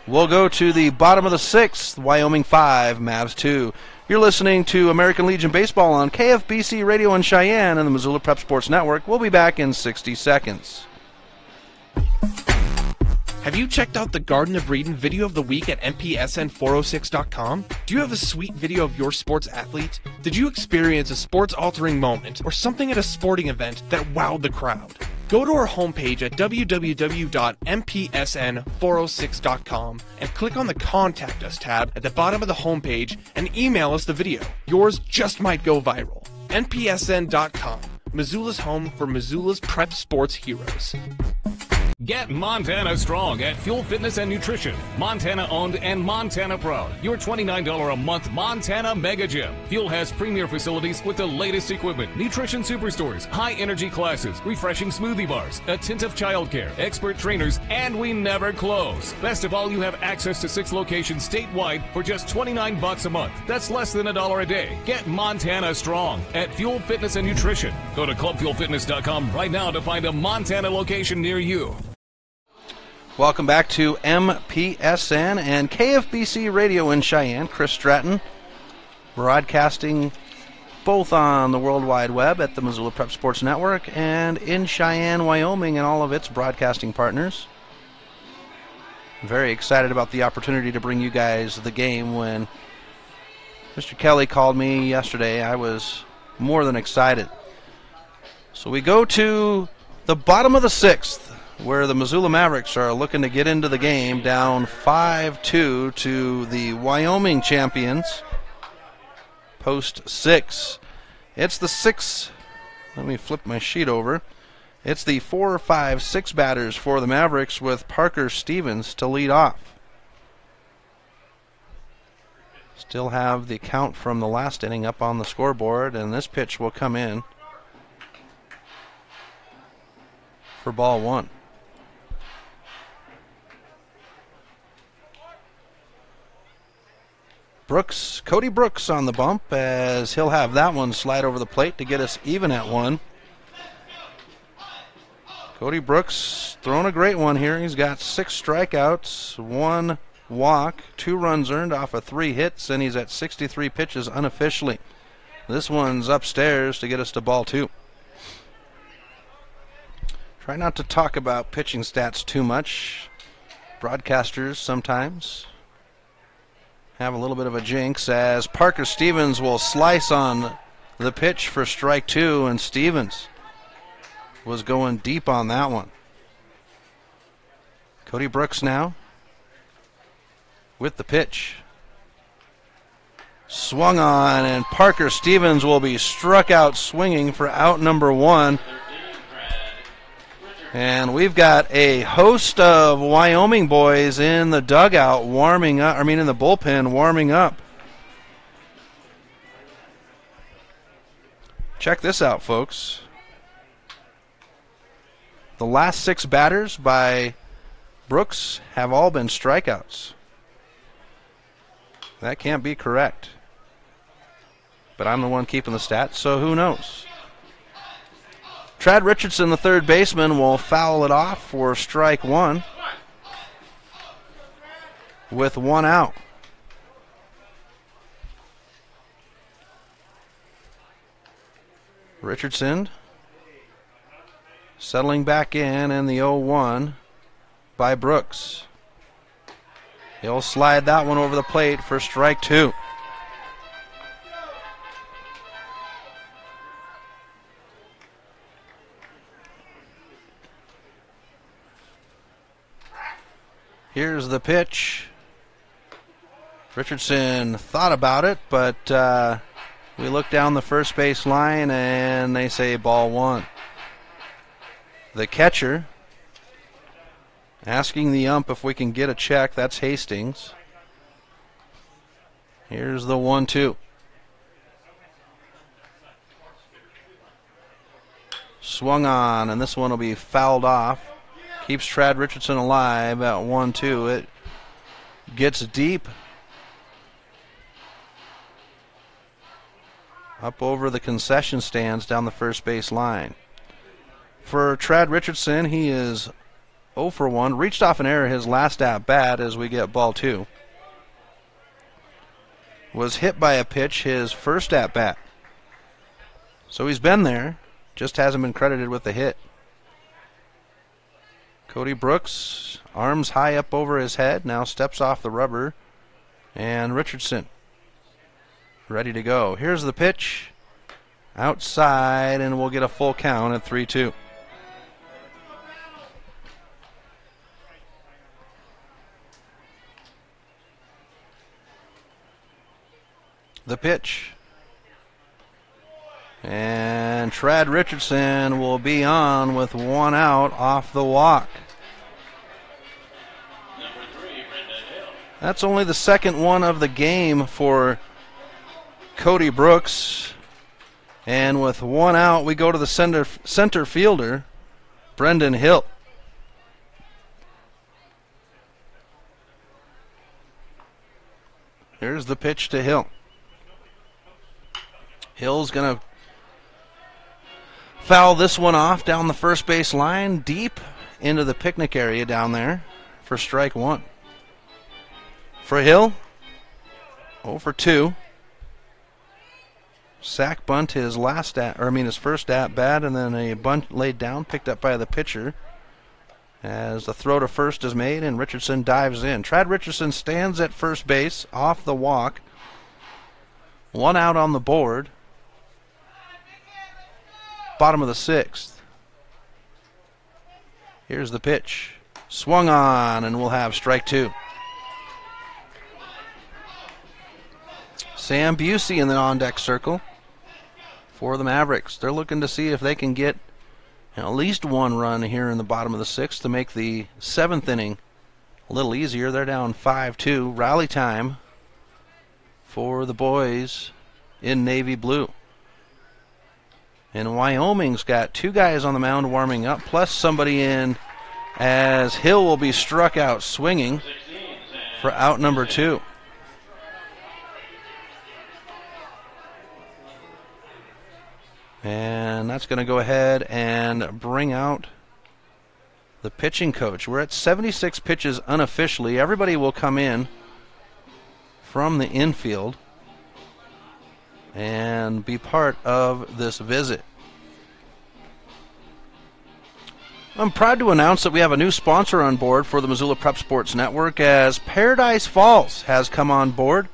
We'll go to the bottom of the 6th. Wyoming 5, Mavs 2. You're listening to American Legion Baseball on KFBC Radio in Cheyenne and the Missoula Prep Sports Network. We'll be back in 60 seconds. Have you checked out the Garden of Eden video of the week at MPSN406.com? Do you have a sweet video of your sports athlete? Did you experience a sports-altering moment or something at a sporting event that wowed the crowd? Go to our homepage at www.mpsn406.com and click on the Contact Us tab at the bottom of the homepage and email us the video. Yours just might go viral. NPSN.com, Missoula's home for Missoula's prep sports heroes. Get Montana strong at Fuel Fitness and Nutrition. Montana owned and Montana proud. Your $29 a month Montana Mega Gym. Fuel has premier facilities with the latest equipment, nutrition superstores, high energy classes, refreshing smoothie bars, attentive childcare, expert trainers, and we never close. Best of all, you have access to 6 locations statewide for just $29 a month. That's less than $1 a day. Get Montana strong at Fuel Fitness and Nutrition. Go to clubfuelfitness.com right now to find a Montana location near you. Welcome back to MPSN and KFBC Radio in Cheyenne. Chris Stratton broadcasting both on the World Wide Web at the Missoula Prep Sports Network and in Cheyenne, Wyoming, and all of its broadcasting partners. Very excited about the opportunity to bring you guys the game. When Mr. Kelly called me yesterday, I was more than excited. So we go to the bottom of the 6th, where the Missoula Mavericks are looking to get into the game, down 5-2 to the Wyoming champions, post 6. It's the 6. Let me flip my sheet over. It's the 4, 5, 6 batters for the Mavericks with Parker Stevens to lead off. Still have the count from the last inning up on the scoreboard, and this pitch will come in for ball one. Cody Brooks on the bump, as he'll have that one slide over the plate to get us even at one. Cody Brooks throwing a great one here. He's got 6 strikeouts, 1 walk, 2 runs earned off of 3 hits, and he's at 63 pitches unofficially. This one's upstairs to get us to ball 2. Try not to talk about pitching stats too much. Broadcasters sometimes have a little bit of a jinx, as Parker Stevens will slice on the pitch for strike 2, and Stevens was going deep on that one. Cody Brooks now with the pitch. Swung on, and Parker Stevens will be struck out swinging for out number 1. And we've got a host of Wyoming boys in the dugout warming up, in the bullpen warming up. Check this out, folks. The last 6 batters by Brooks have all been strikeouts. That can't be correct. But I'm the one keeping the stats, so who knows? Trad Richardson, the third baseman, will foul it off for strike 1 with 1 out. Richardson settling back in, and the 0-1 by Brooks. He'll slide that one over the plate for strike 2. Here's the pitch. Richardson thought about it, but we look down the first base line and they say ball 1. The catcher asking the ump if we can get a check. That's Hastings. Here's the 1-2. Swung on, and this one will be fouled off. Keeps Trad Richardson alive at 1-2. It gets deep up over the concession stands down the first base line. For Trad Richardson, he is 0 for 1. Reached off an error his last at bat as we get ball 2. Was hit by a pitch his first at bat. So he's been there, just hasn't been credited with the hit. Cody Brooks, arms high up over his head, now steps off the rubber. And Richardson ready to go. Here's the pitch. Outside, and we'll get a full count at 3-2. The pitch. And Trad Richardson will be on with 1 out off the walk. That's only the second one of the game for Cody Brooks. And with 1 out, we go to the center fielder, Brendan Hill. Here's the pitch to Hill. Hill's going to foul this one off down the first base line, deep into the picnic area down there for strike 1. For Hill, 0 for 2. Sack bunt his his first at bat, and then a bunt laid down, picked up by the pitcher as the throw to first is made, and Richardson dives in. Trad Richardson stands at first base off the walk. 1 out on the board. Bottom of the 6th. Here's the pitch. Swung on, and we'll have strike 2. Sam Busey in the on-deck circle for the Mavericks. They're looking to see if they can get at least 1 run here in the bottom of the 6th to make the 7th inning a little easier. They're down 5-2. Rally time for the boys in navy blue. And Wyoming's got 2 guys on the mound warming up, plus somebody in, as Hill will be struck out swinging for out number 2. And that's going to go ahead and bring out the pitching coach. We're at 76 pitches unofficially. Everybody will come in from the infield and be part of this visit. I'm proud to announce that we have a new sponsor on board for the Missoula Prep Sports Network, as Paradise Falls has come on board,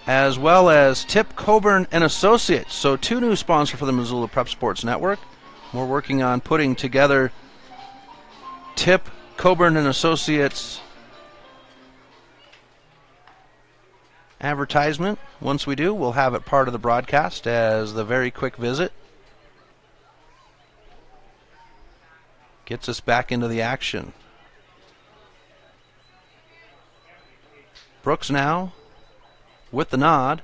as well as Tip Coburn and Associates. So 2 new sponsors for the Missoula Prep Sports Network. We're working on putting together Tip Coburn and Associates advertisement. Once we do, we'll have it part of the broadcast as the very quick visit gets us back into the action. Brooks now with the nod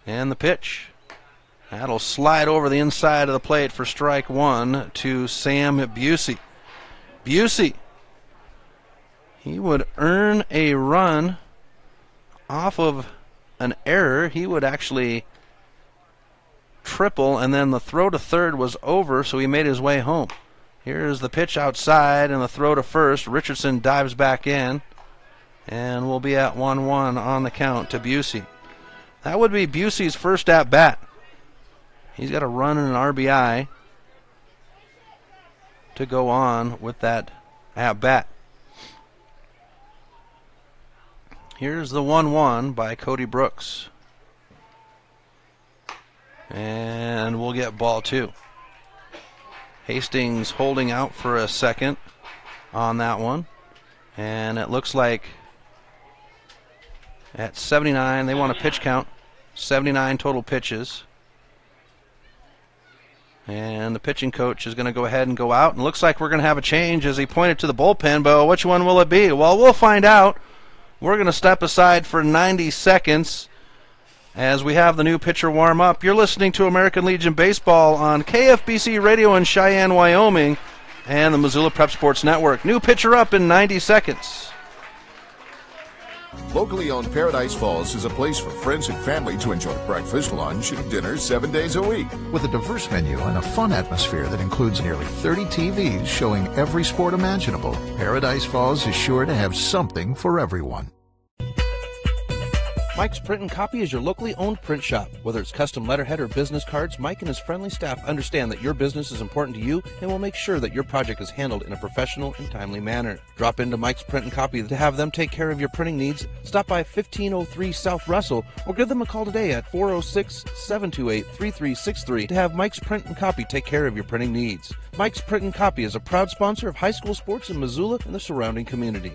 and the pitch. That'll slide over the inside of the plate for strike 1 to Sam Busey. Busey, he would earn a run off of an error. He would actually triple, and then the throw to third was over, so he made his way home. Here's the pitch outside and the throw to first. Richardson dives back in, and we'll be at 1-1 on the count to Busey. That would be Busey's first at bat. He's got a run and an RBI to go on with that at bat. Here's the 1-1 by Cody Brooks. And we'll get ball 2. Hastings holding out for a second on that one. And it looks like at 79, they want a pitch count. 79 total pitches. And the pitching coach is going to go ahead and go out. And looks like we're going to have a change as he pointed to the bullpen. But which one will it be? Well, we'll find out. We're going to step aside for 90 seconds as we have the new pitcher warm up. You're listening to American Legion Baseball on KFBC Radio in Cheyenne, Wyoming, and the Missoula Prep Sports Network. New pitcher up in 90 seconds. Locally owned Paradise Falls is a place for friends and family to enjoy breakfast, lunch, and dinner 7 days a week. With a diverse menu and a fun atmosphere that includes nearly 30 TVs showing every sport imaginable, Paradise Falls is sure to have something for everyone. Mike's Print and Copy is your locally owned print shop. Whether it's custom letterhead or business cards, Mike and his friendly staff understand that your business is important to you and will make sure that your project is handled in a professional and timely manner. Drop into Mike's Print and Copy to have them take care of your printing needs. Stop by 1503 South Russell or give them a call today at 406-728-3363 to have Mike's Print and Copy take care of your printing needs. Mike's Print and Copy is a proud sponsor of high school sports in Missoula and the surrounding community.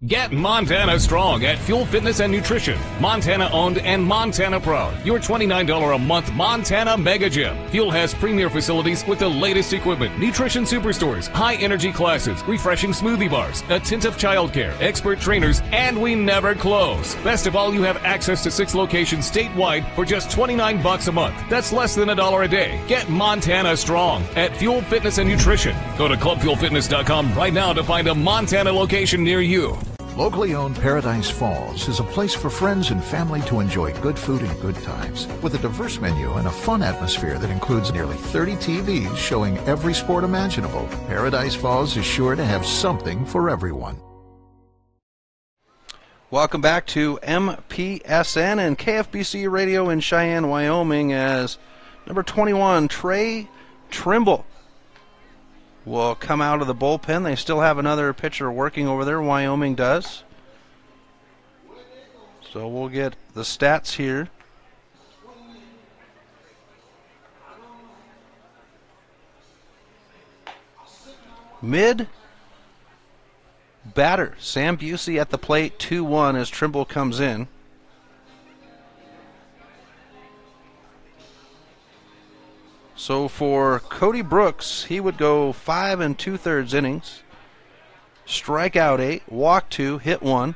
Get Montana strong at Fuel Fitness and Nutrition. Montana owned and Montana proud. Your $29 a month Montana Mega Gym. Fuel has premier facilities with the latest equipment, nutrition superstores, high energy classes, refreshing smoothie bars, attentive childcare, expert trainers, and we never close. Best of all, you have access to 6 locations statewide for just $29 a month. That's less than $1 a day. Get Montana strong at Fuel Fitness and Nutrition. Go to clubfuelfitness.com right now to find a Montana location near you. Locally owned Paradise Falls is a place for friends and family to enjoy good food and good times. With a diverse menu and a fun atmosphere that includes nearly 30 TVs showing every sport imaginable, Paradise Falls is sure to have something for everyone. Welcome back to MPSN and KFBC Radio in Cheyenne, Wyoming, as number 21, Trey Trimble, will come out of the bullpen. They still have another pitcher working over there. Wyoming does. So we'll get the stats here. Mid batter, Sam Busey at the plate, 2-1 as Trimble comes in. So for Cody Brooks, he would go 5 2/3 innings, strike out 8, walk 2, hit 1,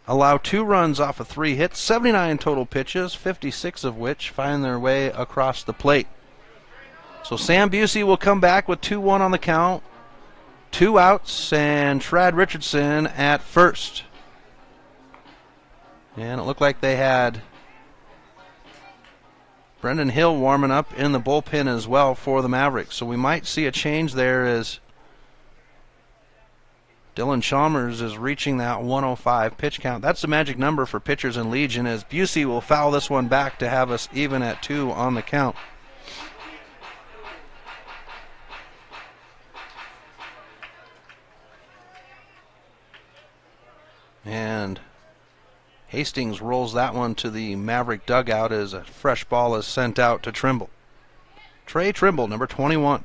allow 2 runs off of 3 hits, 79 total pitches, 56 of which find their way across the plate. So Sam Busey will come back with 2-1 on the count, 2 outs, and Trad Richardson at first. And it looked like they had Brendan Hill warming up in the bullpen as well for the Mavericks. So we might see a change there as Dylan Chalmers is reaching that 105 pitch count. That's the magic number for pitchers in Legion, as Busey will foul this one back to have us even at 2 on the count. And Hastings rolls that one to the Maverick dugout as a fresh ball is sent out to Trimble. Trey Trimble, number 21.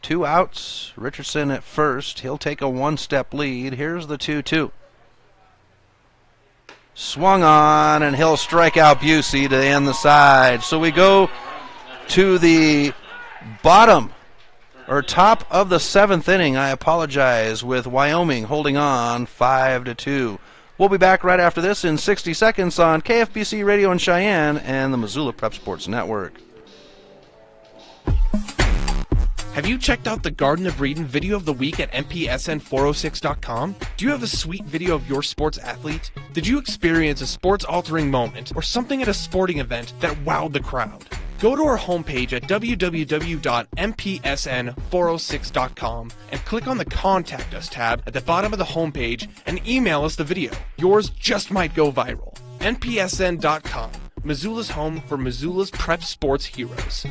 2 outs. Richardson at first. He'll take a 1-step lead. Here's the 2-2. Swung on, and he'll strike out Busey to end the side. So we go to the bottom or top of the 7th inning. I apologize, with Wyoming holding on 5-2. We'll be back right after this in 60 seconds on KFBC Radio in Cheyenne and the Missoula Prep Sports Network. Have you checked out the Garden of Eden video of the week at MPSN406.com? Do you have a sweet video of your sports athlete? Did you experience a sports-altering moment or something at a sporting event that wowed the crowd? Go to our homepage at www.mpsn406.com and click on the Contact Us tab at the bottom of the homepage and email us the video. Yours just might go viral. NPSN.com, Missoula's home for Missoula's prep sports heroes.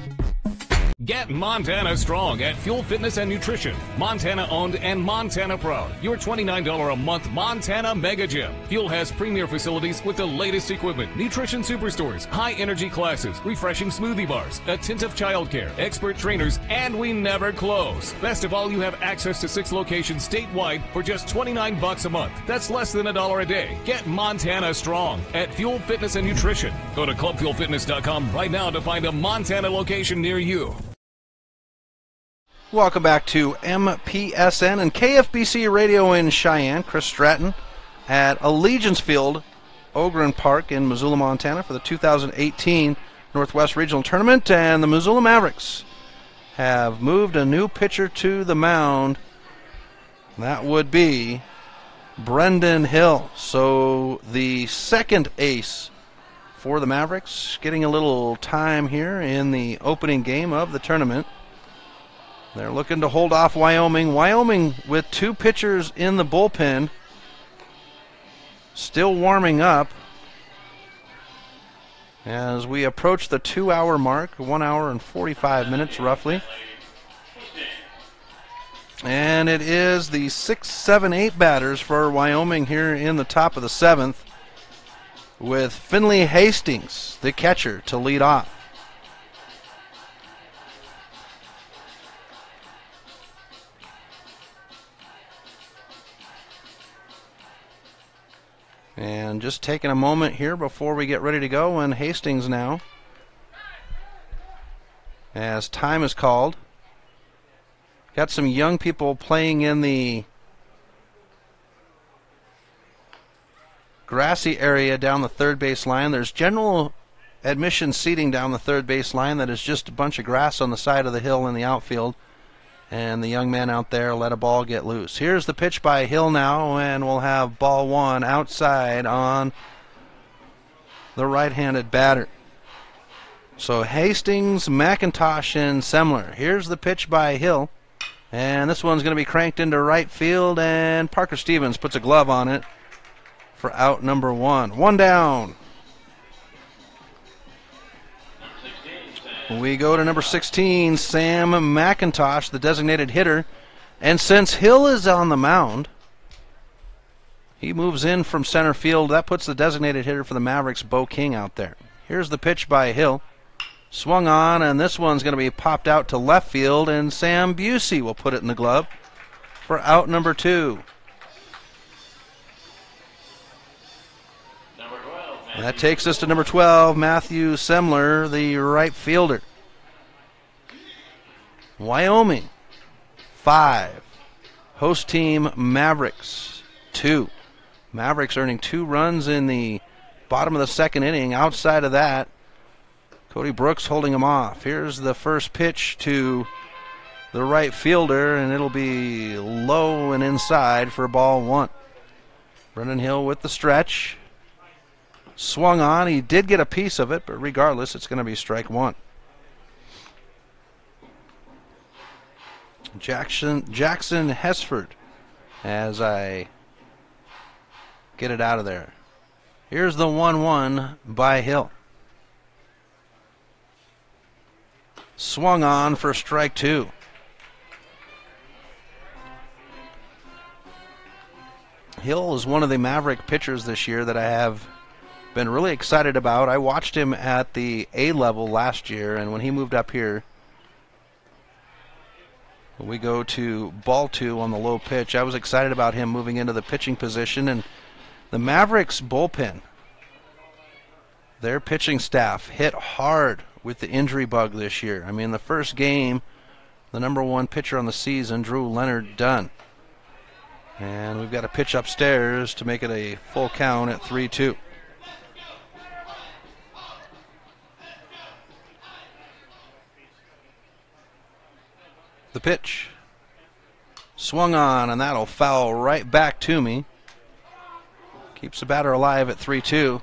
Get Montana strong at Fuel Fitness and Nutrition. Montana owned and Montana proud. Your $29 a month Montana Mega Gym. Fuel has premier facilities with the latest equipment, nutrition superstores, high energy classes, refreshing smoothie bars, attentive childcare, expert trainers, and we never close. Best of all, you have access to 6 locations statewide for just $29 a month. That's less than $1 a day. Get Montana strong at Fuel Fitness and Nutrition. Go to clubfuelfitness.com right now to find a Montana location near you. Welcome back to MPSN and KFBC Radio in Cheyenne. Chris Stratton at Allegiance Field, Ogren Park in Missoula, Montana for the 2018 Northwest Regional Tournament. And the Missoula Mavericks have moved a new pitcher to the mound. That would be Brendan Hill. So the second ace for the Mavericks, getting a little time here in the opening game of the tournament. They're looking to hold off Wyoming. Wyoming with 2 pitchers in the bullpen, still warming up as we approach the 2-hour mark, 1 hour and 45 minutes roughly. And it is the 6, 7, 8 batters for Wyoming here in the top of the 7th, with Finley Hastings, the catcher, to lead off. And just taking a moment here before we get ready to go, and Hastings now, as time is called. Got some young people playing in the grassy area down the third base line. There's general admission seating down the third base line that is just a bunch of grass on the side of the hill in the outfield. And the young man out there let a ball get loose. Here's the pitch by Hill now, and we'll have ball 1 outside on the right-handed batter. So Hastings, McIntosh, and Semler. Here's the pitch by Hill, and this one's going to be cranked into right field, and Parker Stevens puts a glove on it for out number 1. 1 down. We go to number 16, Sam McIntosh, the designated hitter. And since Hill is on the mound, he moves in from center field. That puts the designated hitter for the Mavericks, Bo King, out there. Here's the pitch by Hill. Swung on, and this one's going to be popped out to left field, and Sam Busey will put it in the glove for out number 2. That takes us to number 12, Matthew Semler, the right fielder. Wyoming, 5. Host team Mavericks, 2. Mavericks earning 2 runs in the bottom of the second inning. Outside of that, Cody Brooks holding him off. Here's the first pitch to the right fielder, and it'll be low and inside for ball 1. Brennan Hill with the stretch. Swung on. He did get a piece of it, but regardless, it's going to be strike 1. Jackson Hesford as I get it out of there. Here's the 1-1 by Hill. Swung on for strike 2. Hill is one of the Maverick pitchers this year that I have been really excited about. I watched him at the A level last year, and when he moved up here, we go to ball 2 on the low pitch. I was excited about him moving into the pitching position, and the Mavericks bullpen, their pitching staff hit hard with the injury bug this year. I mean, the first game, the number 1 pitcher on the season, Drew Leonard, done. And we've got a pitch upstairs to make it a full count at 3-2. The pitch. Swung on, and that'll foul right back to me. Keeps the batter alive at 3-2.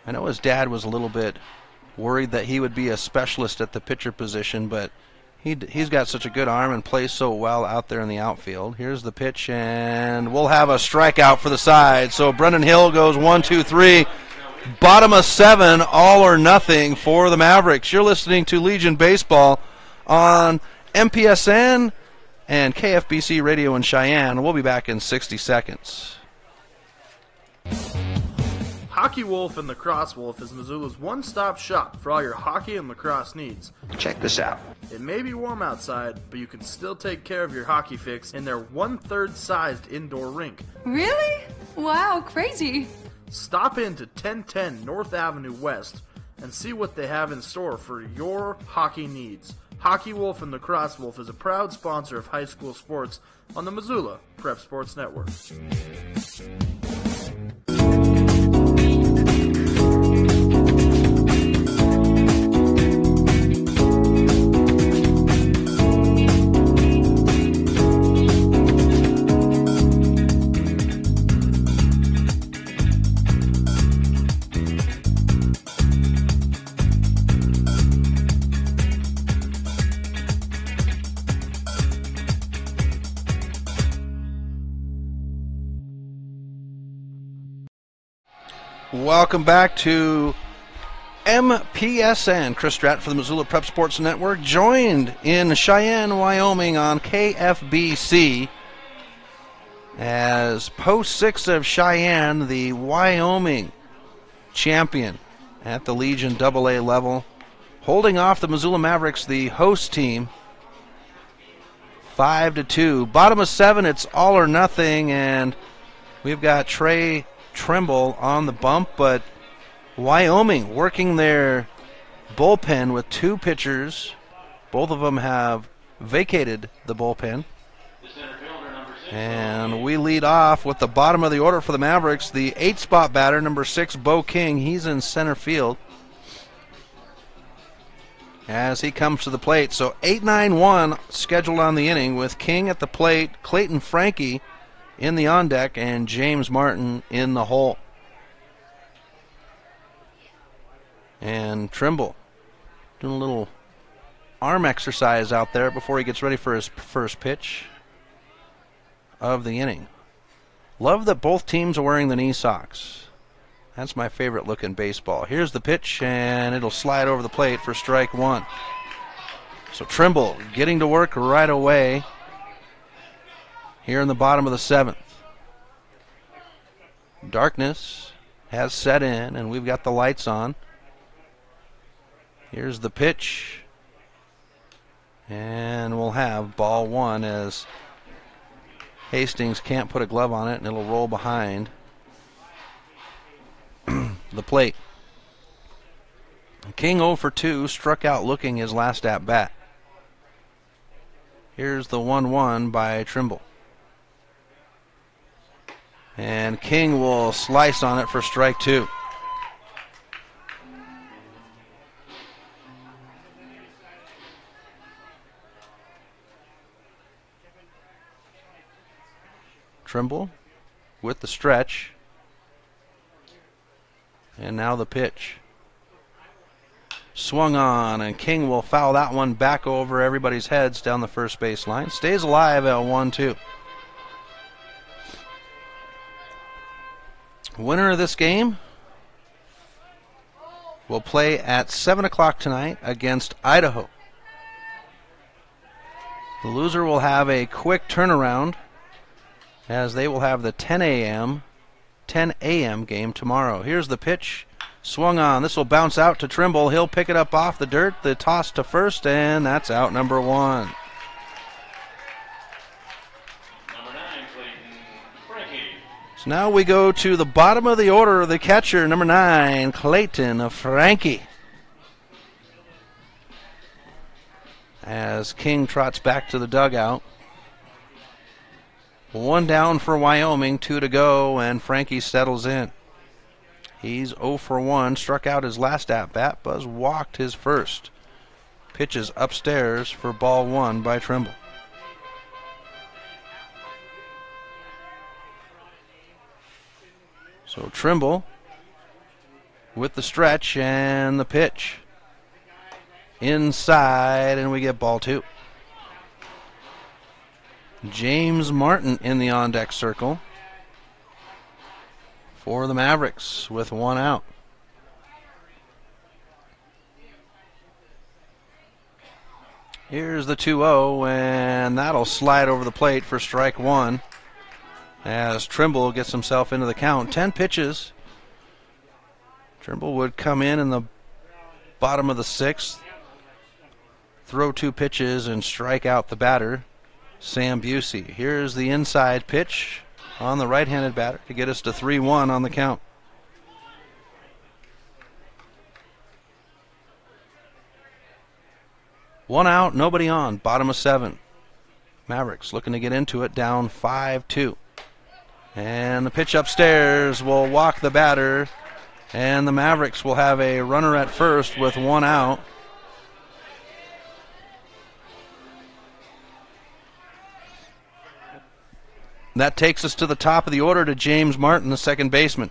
I know his dad was a little bit worried that he would be a specialist at the pitcher position, but he's got such a good arm and plays so well out there in the outfield. Here's the pitch, and we'll have a strikeout for the side. So Brendan Hill goes 1, 2, 3. Bottom of 7, all or nothing for the Mavericks. You're listening to Legion Baseball on MPSN and KFBC Radio in Cheyenne. We'll be back in 60 seconds. Hockey Wolf and Lacrosse Wolf is Missoula's one-stop shop for all your hockey and lacrosse needs. Check this out. It may be warm outside, but you can still take care of your hockey fix in their 1/3 sized indoor rink. Really? Wow, crazy. Stop in to 1010 North Avenue West and see what they have in store for your hockey needs. Hockey Wolf and Lacrosse Wolf is a proud sponsor of high school sports on the Missoula Prep Sports Network. Welcome back to MPSN. Chris Stratt for the Missoula Prep Sports Network, joined in Cheyenne, Wyoming on KFBC as Post 6 of Cheyenne, the Wyoming champion at the Legion AA level, holding off the Missoula Mavericks, the host team, 5-2. Bottom of 7, it's all or nothing, and we've got Trey Trimble on the bump, but Wyoming working their bullpen with 2 pitchers. Both of them have vacated the bullpen. And we lead off with the bottom of the order for the Mavericks, the 8-spot batter, number 6, Bo King. He's in center field as he comes to the plate. So 8-9-1 scheduled on the inning with King at the plate, Clayton Frankie in the on deck, and James Martin in the hole. And Trimble doing a little arm exercise out there before he gets ready for his first pitch of the inning. Love that both teams are wearing the knee socks. That's my favorite look in baseball. Here's the pitch, and it'll slide over the plate for strike 1. So Trimble getting to work right away here in the bottom of the 7th. Darkness has set in, and we've got the lights on. Here's the pitch, and we'll have ball 1 as Hastings can't put a glove on it, and it'll roll behind the plate. King 0 for 2, struck out looking his last at bat. Here's the 1-1 by Trimble. And King will slice on it for strike 2. Trimble with the stretch. And now the pitch. Swung on, and King will foul that one back over everybody's heads down the first base line. Stays alive at 1-2. Winner of this game will play at 7 o'clock tonight against Idaho. The loser will have a quick turnaround, as they will have the 10 a.m. game tomorrow. Here's the pitch. Swung on. This will bounce out to Trimble. He'll pick it up off the dirt. The toss to first, and that's out number 1. Number 9, Clayton Frankie. So now we go to the bottom of the order. The catcher, number 9, Clayton Frankie. As King trots back to the dugout. 1 down for Wyoming, 2 to go, and Frankie settles in. He's 0 for 1, struck out his last at-bat, Buzz walked his first. Pitches upstairs for ball 1 by Trimble. So Trimble with the stretch and the pitch. Inside, and we get ball 2. James Martin in the on-deck circle for the Mavericks with 1 out. Here's the 2-0, and that'll slide over the plate for strike 1 as Trimble gets himself into the count. 10 pitches. Trimble would come in the bottom of the 6th, throw 2 pitches, and strike out the batter, Sam Busey. Here's the inside pitch on the right-handed batter to get us to 3-1 on the count. One out, nobody on, bottom of 7. Mavericks looking to get into it, down 5-2. And the pitch upstairs will walk the batter, and the Mavericks will have a runner at first with 1 out. That takes us to the top of the order to James Martin, the second baseman.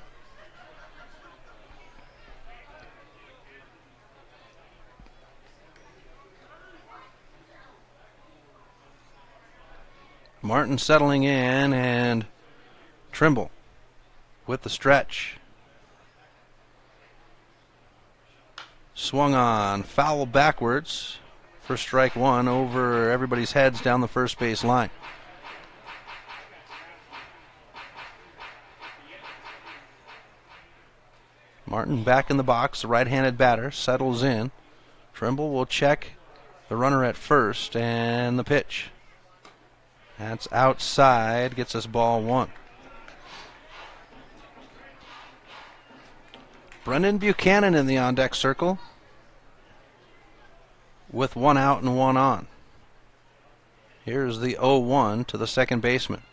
Martin settling in, and Trimble with the stretch. Swung on, foul backwards for strike 1 over everybody's heads down the first base line. Martin back in the box, the right-handed batter settles in. Trimble will check the runner at first, and the pitch. That's outside, gets us ball 1. Brendan Buchanan in the on-deck circle with 1 out and 1 on. Here's the 0-1 to the second baseman.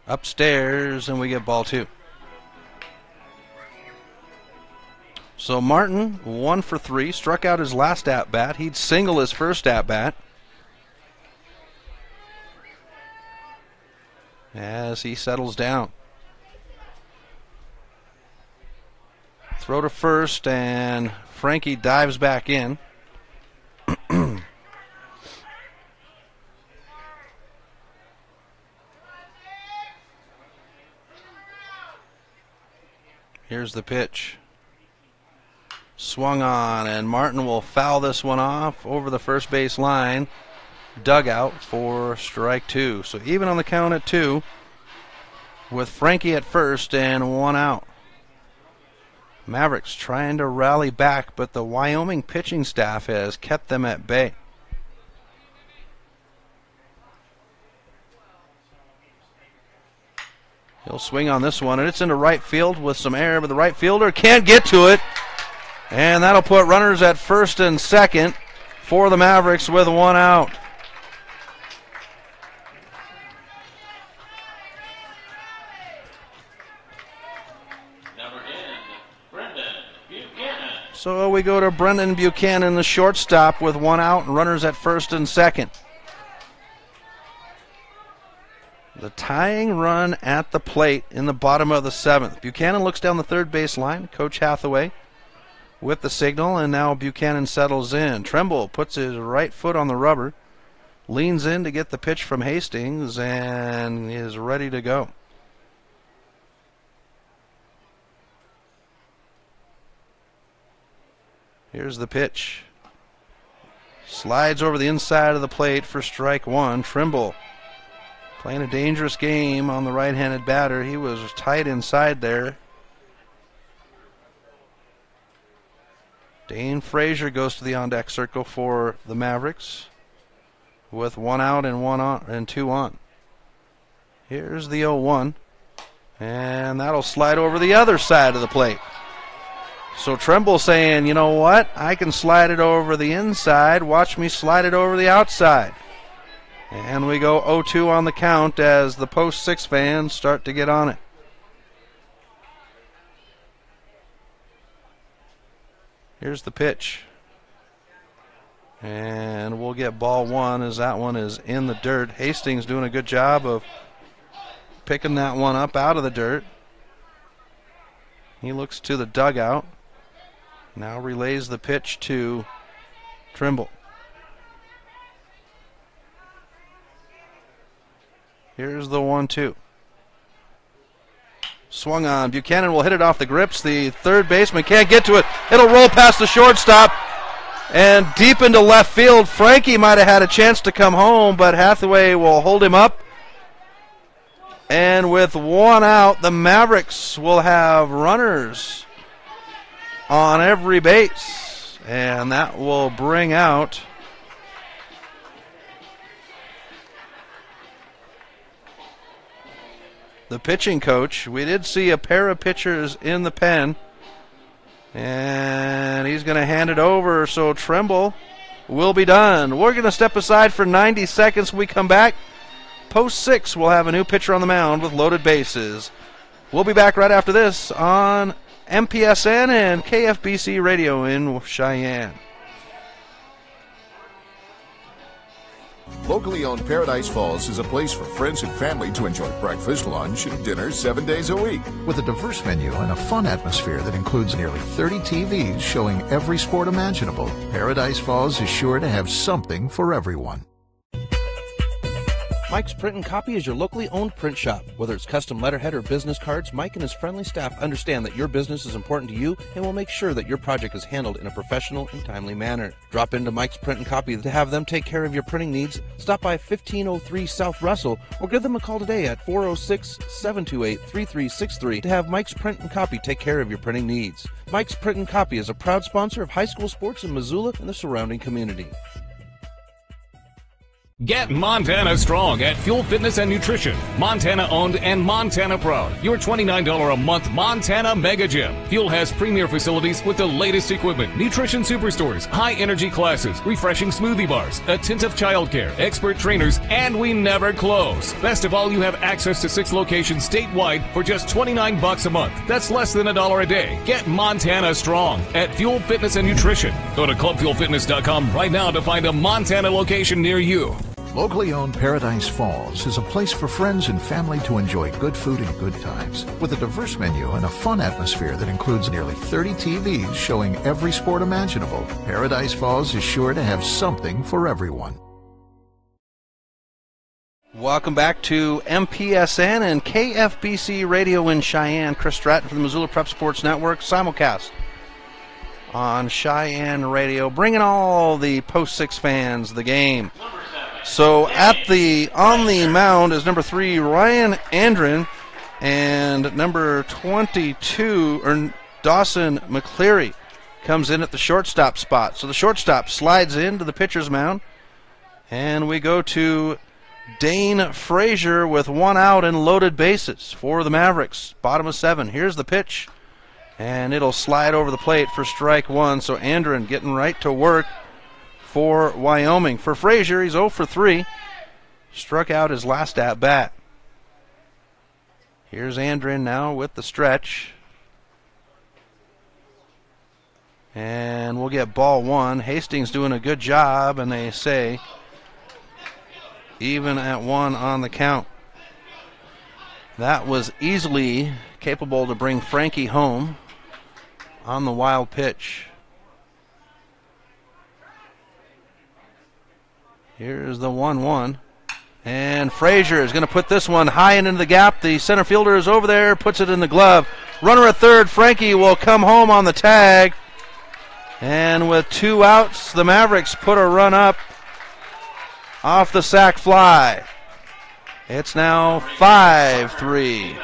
Upstairs, and we get ball 2. So Martin, 1 for 3, struck out his last at-bat. He'd single his first at-bat. As he settles down. Throw to first, and Frankie dives back in. Here's the pitch. Swung on, and Martin will foul this one off over the first base line. Dugout for strike 2. So even on the count at 2 with Frankie at first and 1 out. Mavericks trying to rally back, but the Wyoming pitching staff has kept them at bay. He'll swing on this one, and it's into right field with some air, but the right fielder can't get to it. And that'll put runners at first and second for the Mavericks with 1 out. So we go to Brendan Buchanan, the shortstop, with one out and runners at first and second. The tying run at the plate in the bottom of the seventh. Buchanan looks down the third base line. Coach Hathaway with the signal, and now Buchanan settles in. Trimble puts his right foot on the rubber, leans in to get the pitch from Hastings, and is ready to go. Here's the pitch. Slides over the inside of the plate for strike one. Trimble playing a dangerous game on the right-handed batter. He was tight inside there. Dane Frazier goes to the on-deck circle for the Mavericks with one out and one on and two on. Here's the 0-1, and that'll slide over the other side of the plate. So Trimble saying, you know what, I can slide it over the inside. Watch me slide it over the outside. And we go 0-2 on the count as the Post 6 fans start to get on it. Here's the pitch. And we'll get ball one as that one is in the dirt. Hastings doing a good job of picking that one up out of the dirt. He looks to the dugout. Now relays the pitch to Trimble. Here's the 1-2. Swung on. Buchanan will hit it off the grips. The third baseman can't get to it. It'll roll past the shortstop and deep into left field. Frankie might have had a chance to come home, but Hathaway will hold him up. And with one out, the Mavericks will have runners on every base. And that will bring out the pitching coach. We did see a pair of pitchers in the pen, and he's going to hand it over, so Trimble will be done. We're going to step aside for 90 seconds. When we come back, Post 6 will have a new pitcher on the mound with loaded bases. We'll be back right after this on MPSN and KFBC Radio in Cheyenne. Locally owned Paradise Falls is a place for friends and family to enjoy breakfast, lunch, and dinner 7 days a week. With a diverse menu and a fun atmosphere that includes nearly 30 TVs showing every sport imaginable, Paradise Falls is sure to have something for everyone. Mike's Print and Copy is your locally owned print shop. Whether it's custom letterhead or business cards, Mike and his friendly staff understand that your business is important to you and will make sure that your project is handled in a professional and timely manner. Drop into Mike's Print and Copy to have them take care of your printing needs. Stop by 1503 South Russell or give them a call today at 406-728-3363 to have Mike's Print and Copy take care of your printing needs. Mike's Print and Copy is a proud sponsor of high school sports in Missoula and the surrounding community. Get Montana strong at Fuel Fitness and Nutrition. Montana owned and Montana proud. Your $29 a month Montana Mega Gym. Fuel has premier facilities with the latest equipment, nutrition superstores, high energy classes, refreshing smoothie bars, attentive childcare, expert trainers, and we never close. Best of all, you have access to 6 locations statewide for just $29 a month. That's less than $1 a day. Get Montana strong at Fuel Fitness and Nutrition. Go to clubfuelfitness.com right now to find a Montana location near you. Locally owned Paradise Falls is a place for friends and family to enjoy good food and good times. With a diverse menu and a fun atmosphere that includes nearly 30 TVs showing every sport imaginable, Paradise Falls is sure to have something for everyone. Welcome back to MPSN and KFBC Radio in Cheyenne. Chris Stratton from the Missoula Prep Sports Network, simulcast on Cheyenne Radio, bringing all the Post 6 fans the game. So on the mound is number 3, Ryan Andren, and number 22, Dawson McCleary, comes in at the shortstop spot. So the shortstop slides into the pitcher's mound, and we go to Dane Frazier with one out and loaded bases for the Mavericks. Bottom of 7. Here's the pitch, and it'll slide over the plate for strike one. So Andren getting right to work for Wyoming. For Frazier, he's 0 for 3. Struck out his last at bat. Here's Andren now with the stretch. And we'll get ball one. Hastings doing a good job, and they say even at 1 on the count. That was easily capable to bring Frankie home on the wild pitch. Here's the 1-1. And Frazier is going to put this one high and into the gap. The center fielder is over there, puts it in the glove. Runner at third, Frankie will come home on the tag. And with 2 outs, the Mavericks put a run up off the sac fly. It's now 5-3.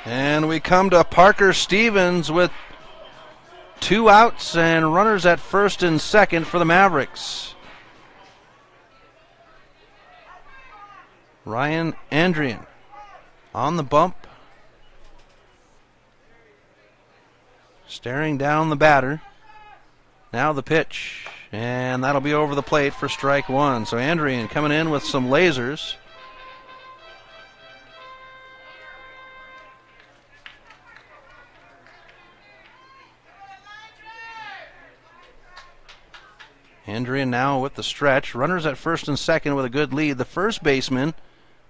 And we come to Parker Stevens with 2 outs and runners at first and second for the Mavericks. Ryan Andrian on the bump, staring down the batter. Now the pitch, and that'll be over the plate for strike 1. So Andrian coming in with some lasers. Andrian now with the stretch. Runners at first and second with a good lead. The first baseman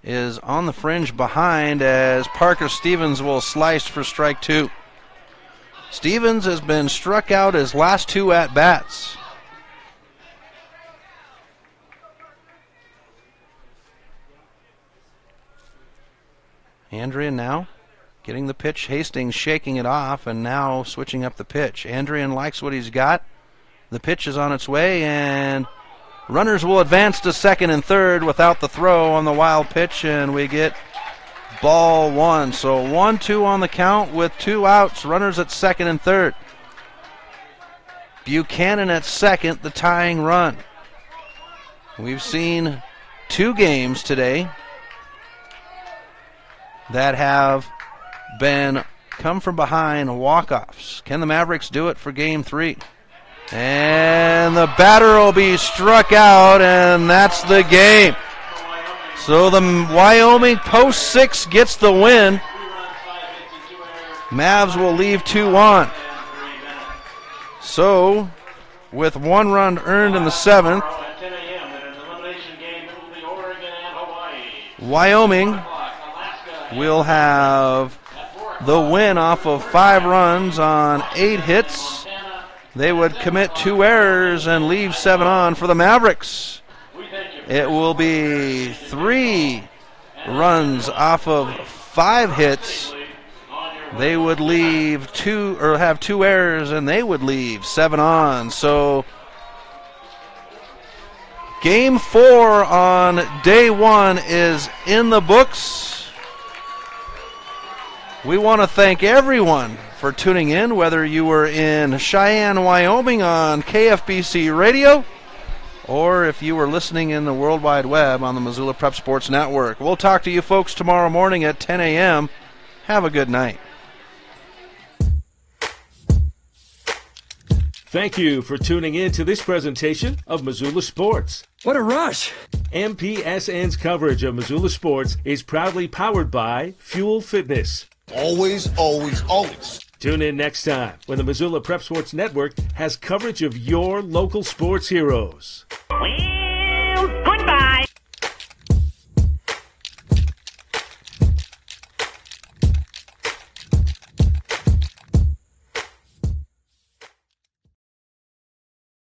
is on the fringe behind as Parker Stevens will slice for strike 2. Stevens has been struck out his last 2 at-bats. Andrian now getting the pitch. Hastings shaking it off and now switching up the pitch. Andrian likes what he's got. The pitch is on its way, and runners will advance to second and third without the throw on the wild pitch, and we get ball 1. So 1-2 on the count with 2 outs, runners at second and third. Buchanan at second, the tying run. We've seen 2 games today that have been come from behind walk-offs. Can the Mavericks do it for game 3? And the batter will be struck out, and that's the game. So the Wyoming post 6 gets the win. Mavs will leave 2 on. So, with 1 run earned in the 7th, Wyoming will have the win off of 5 runs on 8 hits. They would commit 2 errors and leave 7 on. For the Mavericks, it will be 3 runs off of 5 hits. They would leave 2 or have 2 errors, and they would leave 7 on. So game 4 on day 1 is in the books. We want to thank everyone for tuning in, whether you were in Cheyenne, Wyoming on KFBC Radio, or if you were listening in the World Wide Web on the Missoula Prep Sports Network. We'll talk to you folks tomorrow morning at 10 a.m. Have a good night. Thank you for tuning in to this presentation of Missoula Sports. What a rush! MPSN's coverage of Missoula Sports is proudly powered by Fuel Fitness. Always, always, always. Tune in next time when the Missoula Prep Sports Network has coverage of your local sports heroes.